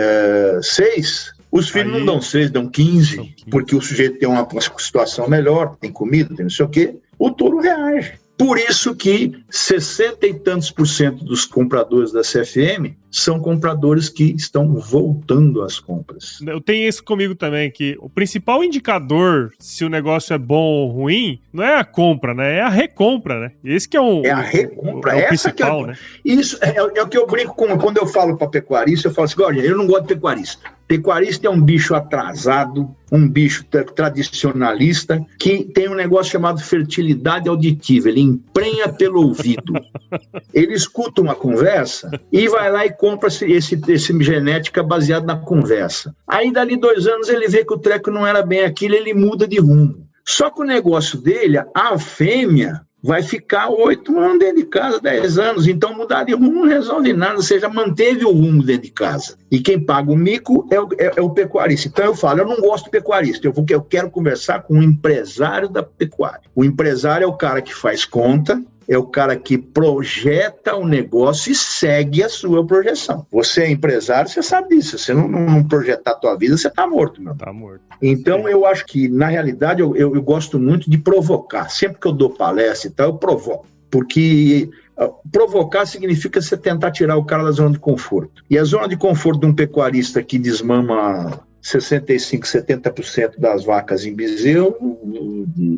6, os filhos não dão 6, dão 15, porque o sujeito tem uma situação melhor, tem comida, tem não sei o quê, o touro reage. Por isso que 60 e tantos % dos compradores da CFM são compradores que estão voltando às compras. Eu tenho isso comigo também, que o principal indicador se o negócio é bom ou ruim não é a compra, né? É a recompra, né? Esse que é o... É a recompra, é o principal, né? Isso é o que eu brinco quando eu falo para pecuarista, eu falo assim, olha, eu não gosto de pecuarista. Pecuarista é um bicho atrasado, um bicho tradicionalista, que tem um negócio chamado fertilidade auditiva, ele emprenha pelo ouvido. Ele escuta uma conversa e vai lá e compra esse genética baseado na conversa. Aí, dali 2 anos, ele vê que o treco não era bem aquilo, ele muda de rumo. Só que o negócio dele, a fêmea, vai ficar 8 anos dentro de casa, 10 anos, então mudar de rumo não resolve nada, ou seja, manteve o rumo dentro de casa. E quem paga o mico é o pecuarista. Então eu falo, eu não gosto de pecuarista, eu quero conversar com o empresário da pecuária. O empresário é o cara que faz conta, é o cara que projeta o negócio e segue a sua projeção. Você é empresário, você sabe disso. Se você não projetar a tua vida, você está morto, meu. Está morto. Então, eu acho que, na realidade, eu gosto muito de provocar. Sempre que eu dou palestra e tal, eu provoco. Porque provocar significa você tentar tirar o cara da zona de conforto. E a zona de conforto de um pecuarista que desmama 65%, 70% das vacas em bezerro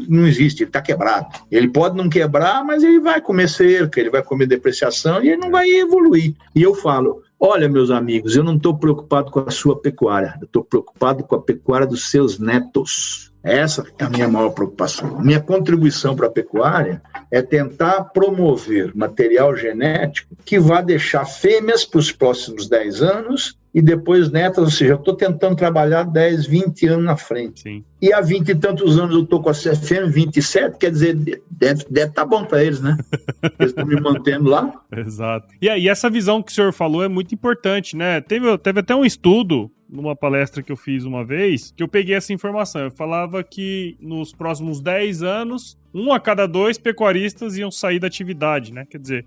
não existe, ele está quebrado. Ele pode não quebrar, mas ele vai comer cerca, ele vai comer depreciação e ele não vai evoluir. E eu falo, olha, meus amigos, eu não estou preocupado com a sua pecuária, eu estou preocupado com a pecuária dos seus netos. Essa é a minha maior preocupação. Minha contribuição para a pecuária é tentar promover material genético que vá deixar fêmeas para os próximos 10 anos e depois netas, ou seja, eu estou tentando trabalhar 10, 20 anos na frente. Sim. E há 20 e tantos anos eu estou com a CFM, 27, quer dizer, deve estar bom para eles, né? Eles estão me mantendo lá. Exato. E aí, essa visão que o senhor falou é muito importante, né? Teve até um estudo numa palestra que eu fiz uma vez, que eu peguei essa informação. Eu falava que nos próximos 10 anos, 1 a cada 2 pecuaristas iam sair da atividade, né? Quer dizer,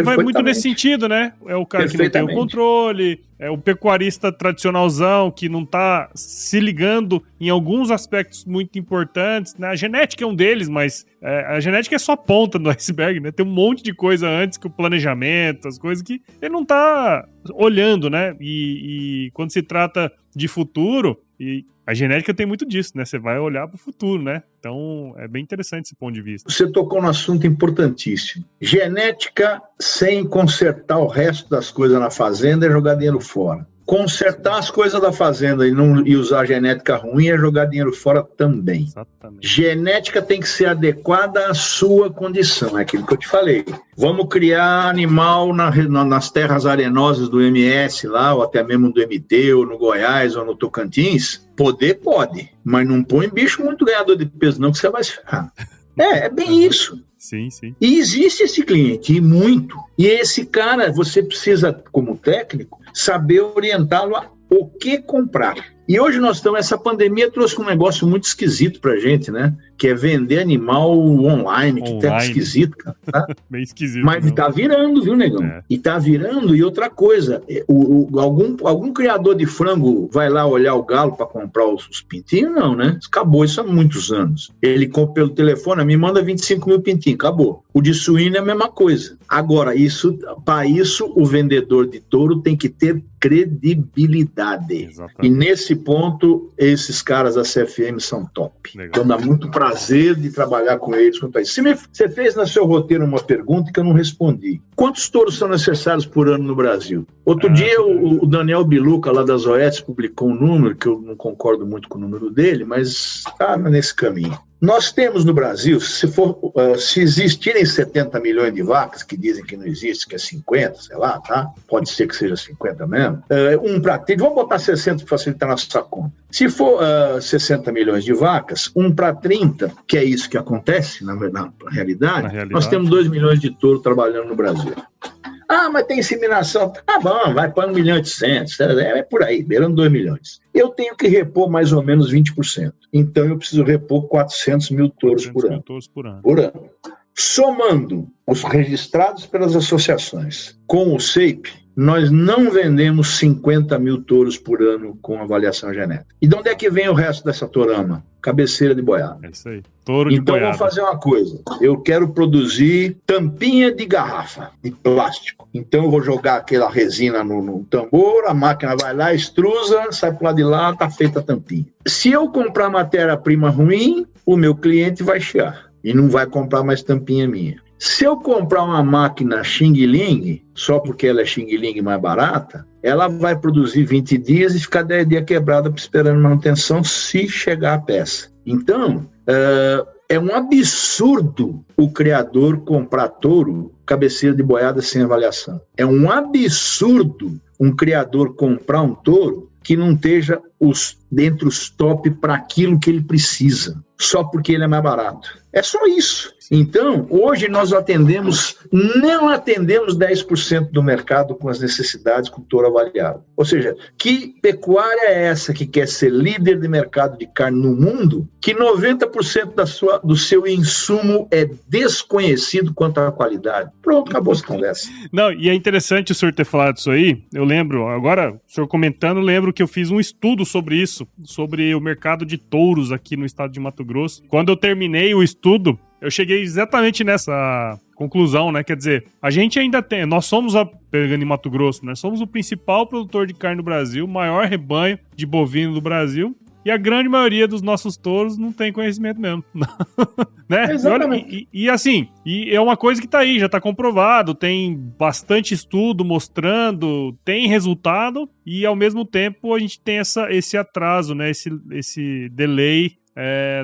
vai muito nesse sentido, né? É o cara que não tem o controle, é o pecuarista tradicionalzão que não tá se ligando em alguns aspectos muito importantes, né? A genética é um deles, mas a genética é só a ponta do iceberg, né? Tem um monte de coisa antes que o planejamento, as coisas que ele não tá olhando, né? E quando se trata de futuro, e a genética tem muito disso, né? Você vai olhar para o futuro, né? Então, é bem interessante esse ponto de vista. Você tocou num assunto importantíssimo. Genética sem consertar o resto das coisas na fazenda é jogar dinheiro fora. Consertar as coisas da fazenda e usar genética ruim é jogar dinheiro fora também. Exatamente. Genética tem que ser adequada à sua condição, é aquilo que eu te falei. Vamos criar animal nas terras arenosas do MS lá, ou até mesmo do MT, ou no Goiás, ou no Tocantins? Poder pode, mas não põe bicho muito ganhador de peso não, que você vai se ferrar. É bem isso. Sim, sim. E existe esse cliente, e muito. E esse cara, você precisa, como técnico, saber orientá-lo a o que comprar. E hoje essa pandemia trouxe um negócio muito esquisito pra gente, né? Que é vender animal online, que tá esquisito, cara. Tá? Bem esquisito. Mas não. Tá virando, viu, negão? É. E tá virando, e outra coisa, algum criador de frango vai lá olhar o galo para comprar os pintinhos? Não, né? Acabou isso há muitos anos. Ele compra pelo telefone, me manda 25 mil pintinhos, acabou. O de suíno é a mesma coisa. Agora, para isso, o vendedor de touro tem que ter credibilidade. Exatamente. E nesse nesse ponto, esses caras da CFM são top. Legal. Então dá muito prazer de trabalhar com eles. Você fez no seu roteiro uma pergunta que eu não respondi. Quantos touros são necessários por ano no Brasil? Outro dia o Daniel Biluca, lá das OETs, publicou um número, que eu não concordo muito com o número dele, mas está nesse caminho. Nós temos no Brasil, se existirem 70 milhões de vacas, que dizem que não existe, que é 50, sei lá, tá? Pode ser que seja 50 mesmo. Vamos botar 60 para facilitar a nossa conta. Se for 60 milhões de vacas, 1 para 30, que é isso que acontece na realidade, nós temos 2 milhões de touros trabalhando no Brasil. Mas tem inseminação. Bom, vai para 1,8 milhão. É por aí, beirando 2 milhões. Eu tenho que repor mais ou menos 20%. Então, eu preciso repor 400 mil touros por ano. Por ano. Somando os registrados pelas associações com o SEIP, nós não vendemos 50 mil touros por ano com avaliação genética. E de onde é que vem o resto dessa torama? Cabeceira de boiada. É isso aí. Touro de boiada. Então, vamos fazer uma coisa. Eu quero produzir tampinha de garrafa, de plástico. Então, eu vou jogar aquela resina no tambor, a máquina vai lá, extrusa, sai para lado de lá, tá feita a tampinha. Se eu comprar matéria-prima ruim, o meu cliente vai chiar e não vai comprar mais tampinha minha. Se eu comprar uma máquina Xing Ling, só porque ela é Xing Ling mais barata, ela vai produzir 20 dias e ficar 10 dias quebrada esperando manutenção se chegar a peça. Então, é um absurdo o criador comprar touro, cabeceira de boiada sem avaliação. É um absurdo um criador comprar um touro que não esteja dentre os top para aquilo que ele precisa, só porque ele é mais barato. É só isso. Então, hoje nós não atendemos 10% do mercado com as necessidades com o touro avaliado. Ou seja, que pecuária é essa que quer ser líder de mercado de carne no mundo, que 90% do seu insumo é desconhecido quanto à qualidade? Pronto, acabou essa conversa. Não, e é interessante o senhor ter falado isso aí. Eu lembro, agora, o senhor comentando, lembro que eu fiz um estudo sobre isso, sobre o mercado de touros aqui no estado de Mato Grosso. Quando eu terminei o estudo, eu cheguei exatamente nessa conclusão, né? Quer dizer, a gente ainda tem, nós somos, pegando em Mato Grosso, né? Somos o principal produtor de carne do Brasil, o maior rebanho de bovino do Brasil, e a grande maioria dos nossos touros não tem conhecimento mesmo. Né? Exatamente. E assim, e é uma coisa que tá aí, já tá comprovado, tem bastante estudo mostrando, tem resultado, e ao mesmo tempo a gente tem esse atraso, né? Esse delay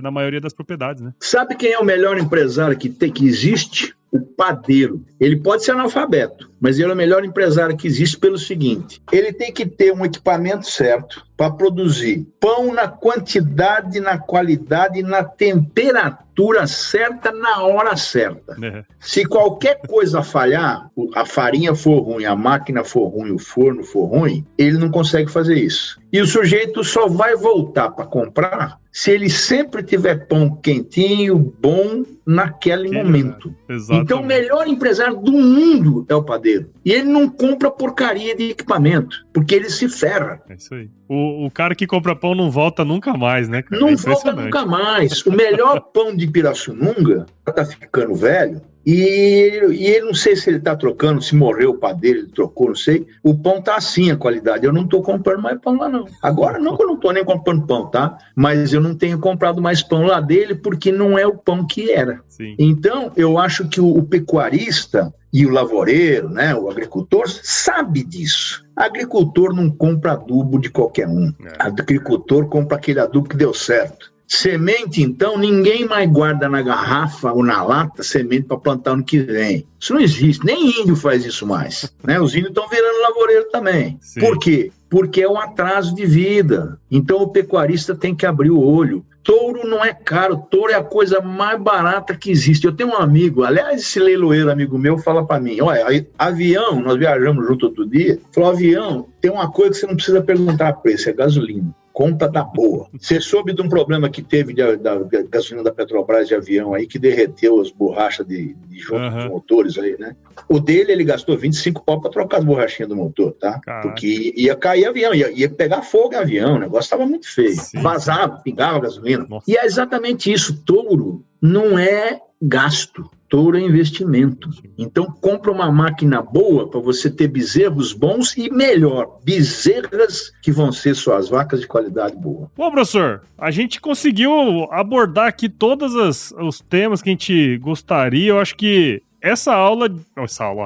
na maioria das propriedades, né? Sabe quem é o melhor empresário que existe? O padeiro. Ele pode ser analfabeto, mas ele é o melhor empresário que existe pelo seguinte: ele tem que ter um equipamento certo para produzir pão na quantidade, na qualidade e na temperatura certa, na hora certa. Se qualquer coisa falhar, a farinha for ruim, a máquina for ruim, o forno for ruim, ele não consegue fazer isso. E o sujeito só vai voltar para comprar se ele sempre tiver pão quentinho, bom, naquele momento. Então, o melhor empresário do mundo é o padeiro. E ele não compra porcaria de equipamento, porque ele se ferra. É isso aí. O cara que compra pão não volta nunca mais, né, cara? Não volta nunca mais. O melhor pão de Pirassununga tá ficando velho. E ele, não sei se ele está trocando, se morreu o padeiro, ele trocou, não sei. O pão tá assim, a qualidade. Eu não estou comprando mais pão lá, não. Agora não, que eu não estou nem comprando pão, tá? Mas eu não tenho comprado mais pão lá dele, porque não é o pão que era. Sim. Então, eu acho que o pecuarista e o lavoureiro, né, o agricultor, sabe disso. Agricultor não compra adubo de qualquer um. Agricultor compra aquele adubo que deu certo. Semente, então, ninguém mais guarda na garrafa ou na lata semente para plantar ano que vem. Isso não existe, nem índio faz isso mais. Né? Os índios estão virando lavoureiro também. Sim. Por quê? Porque é um atraso de vida. Então o pecuarista tem que abrir o olho. Touro não é caro, touro é a coisa mais barata que existe. Eu tenho um amigo, aliás, esse leiloeiro amigo meu fala para mim: olha, avião, nós viajamos junto outro dia, falou: avião, tem uma coisa que você não precisa perguntar preço, é gasolina. Conta da boa. Você soube de um problema que teve da gasolina da Petrobras de avião aí, que derreteu as borrachas de junto dos motores aí, né? O dele, ele gastou 25 pau para trocar as borrachinhas do motor, tá? Caraca. Porque ia cair avião, ia pegar fogo em avião, o negócio estava muito feio. Sim. Vazava, pingava gasolina. Nossa. E é exatamente isso. Touro não é gasto. touro é investimento. Então, compra uma máquina boa para você ter bezerros bons e, melhor, bezerras que vão ser suas vacas de qualidade boa. Bom, professor, a gente conseguiu abordar aqui todos os temas que a gente gostaria. Eu acho que essa aula,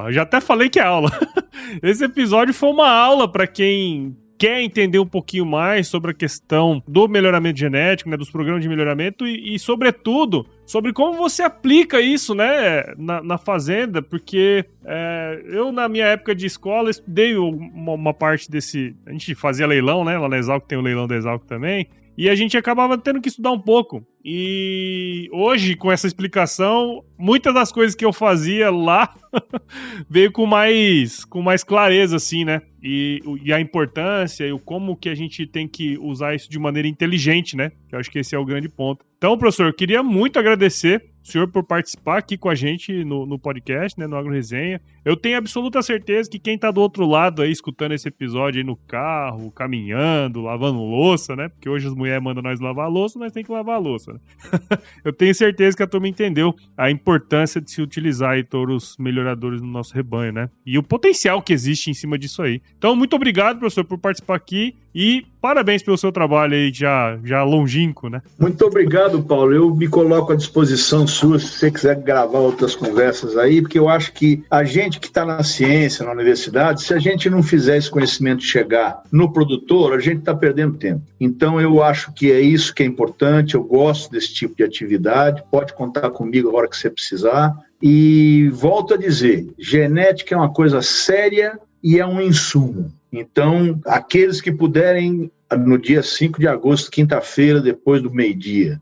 já até falei que é aula. Esse episódio foi uma aula para quem quer entender um pouquinho mais sobre a questão do melhoramento genético, né, dos programas de melhoramento e sobretudo, sobre como você aplica isso, né, na fazenda, porque eu, na minha época de escola, estudei uma parte desse... A gente fazia leilão, né, lá na Exalc tem o leilão da Exalc também, e a gente acabava tendo que estudar um pouco. E hoje, com essa explicação, muitas das coisas que eu fazia lá veio com mais clareza, assim, né? E a importância e o como que a gente tem que usar isso de maneira inteligente, né? Que eu acho que esse é o grande ponto. Então, professor, eu queria muito agradecer o senhor por participar aqui com a gente no podcast, né, no Agro Resenha. Eu tenho absoluta certeza que quem tá do outro lado aí, escutando esse episódio aí no carro, caminhando, lavando louça, né? Porque hoje as mulheres mandam nós lavar a louça, nós tem que lavar a louça, né? Eu tenho certeza que a turma entendeu a importância de se utilizar aí touros melhoradores no nosso rebanho, né? E o potencial que existe em cima disso aí. Então, muito obrigado, professor, por participar aqui e parabéns pelo seu trabalho aí já longínquo, né? Muito obrigado, Paulo. Eu me coloco à disposição sua se você quiser gravar outras conversas aí, porque eu acho que a gente que está na ciência, na universidade, se a gente não fizer esse conhecimento chegar no produtor, a gente está perdendo tempo. Então, eu acho que é isso que é importante, eu gosto desse tipo de atividade, pode contar comigo a hora que você precisar. E volto a dizer, genética é uma coisa séria e é um insumo. Então, aqueles que puderem, no dia 5 de agosto, quinta-feira, depois do meio-dia,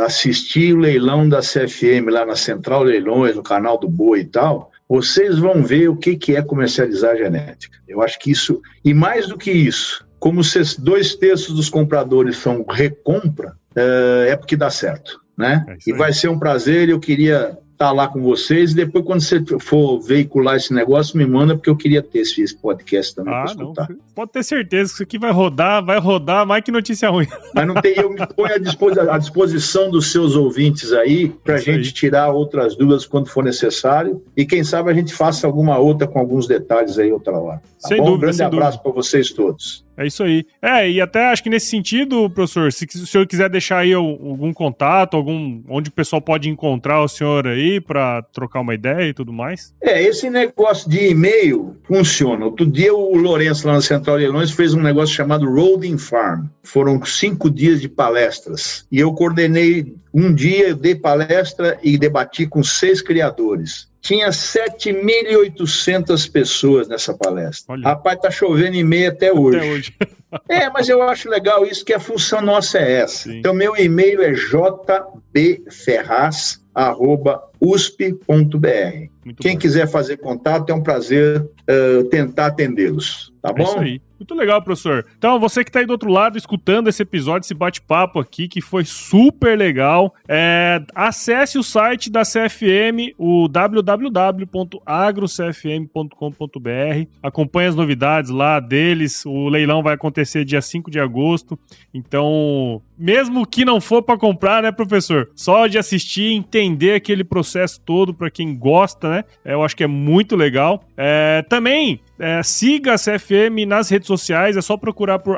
assistir o leilão da CFM lá na Central Leilões, no canal do Boi e tal, vocês vão ver o que é comercializar genética. Eu acho que isso, e mais do que isso, como 2/3 dos compradores são recompra, é porque dá certo, né? E vai ser um prazer, eu queria estar lá com vocês, e depois quando você for veicular esse negócio, me manda, porque eu queria ter esse podcast também para escutar. Não, pode ter certeza que isso aqui vai rodar, mais que notícia ruim. Mas não tem, eu me ponho à disposição dos seus ouvintes aí, para a gente tirar outras dúvidas quando for necessário, e quem sabe a gente faça alguma outra com alguns detalhes aí outra hora. Tá sem bom? dúvida, Um grande abraço para vocês todos. É isso aí. E até acho que nesse sentido, professor, se o senhor quiser deixar aí algum contato, onde o pessoal pode encontrar o senhor aí para trocar uma ideia e tudo mais. Esse negócio de e-mail funciona. Outro dia o Lourenço lá na Central Leilões fez um negócio chamado Roading Farm. Foram 5 dias de palestras. E eu coordenei um dia, eu dei palestra e debati com 6 criadores. Tinha 7.800 pessoas nessa palestra. Olha. Rapaz, tá chovendo e-mail até hoje. Mas eu acho legal isso, que a função nossa é essa. Sim. Então, meu e-mail é jbferraz@usp.br. Quem quiser fazer contato, é um prazer tentar atendê-los. Tá bom? É isso aí. Muito legal, professor. Então, você que está aí do outro lado, escutando esse episódio, esse bate-papo aqui, que foi super legal, acesse o site da CFM, o www.agrocfm.com.br, acompanhe as novidades lá deles, o leilão vai acontecer dia 5 de agosto, então, mesmo que não for para comprar, né, professor? Só de assistir, entender aquele processo todo, para quem gosta, né? Eu acho que é muito legal. Também, siga a CFM nas redes sociais, é só procurar por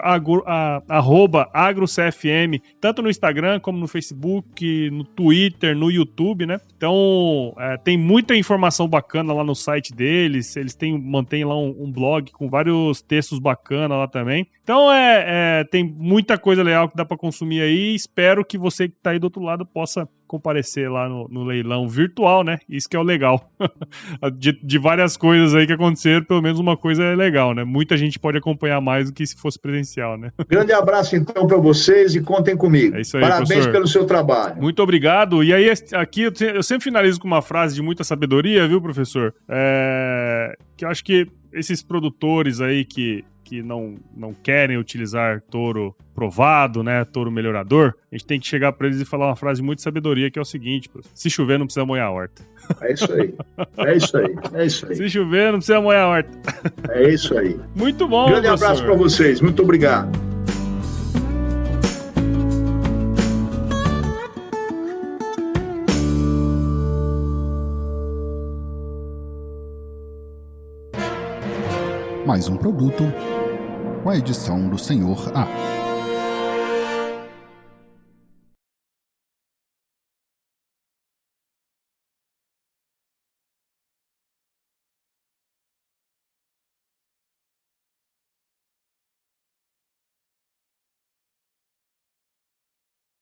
@agrocfm, tanto no Instagram como no Facebook, no Twitter, no YouTube, né? Então, tem muita informação bacana lá no site deles, eles mantêm lá um blog com vários textos bacanas lá também. Então, tem muita coisa legal que dá para consumir aí, espero que você que tá aí do outro lado possa comparecer lá no leilão virtual, né? Isso que é o legal. de várias coisas aí que aconteceram, pelo menos uma coisa é legal, né? Muita gente pode acompanhar mais do que se fosse presencial, né? Grande abraço, então, para vocês e contem comigo. É isso aí, parabéns, professor, pelo seu trabalho. Muito obrigado. E aí, aqui, eu sempre finalizo com uma frase de muita sabedoria, viu, professor? Que eu acho que esses produtores aí que não querem utilizar touro provado, né, touro melhorador, a gente tem que chegar para eles e falar uma frase de muita sabedoria, que é o seguinte: se chover não precisa molhar a horta. É isso aí, é isso aí, é isso aí. Se chover não precisa molhar a horta. É isso aí. Muito bom, grande abraço para vocês, muito obrigado. mais um produto com a edição do Senhor A.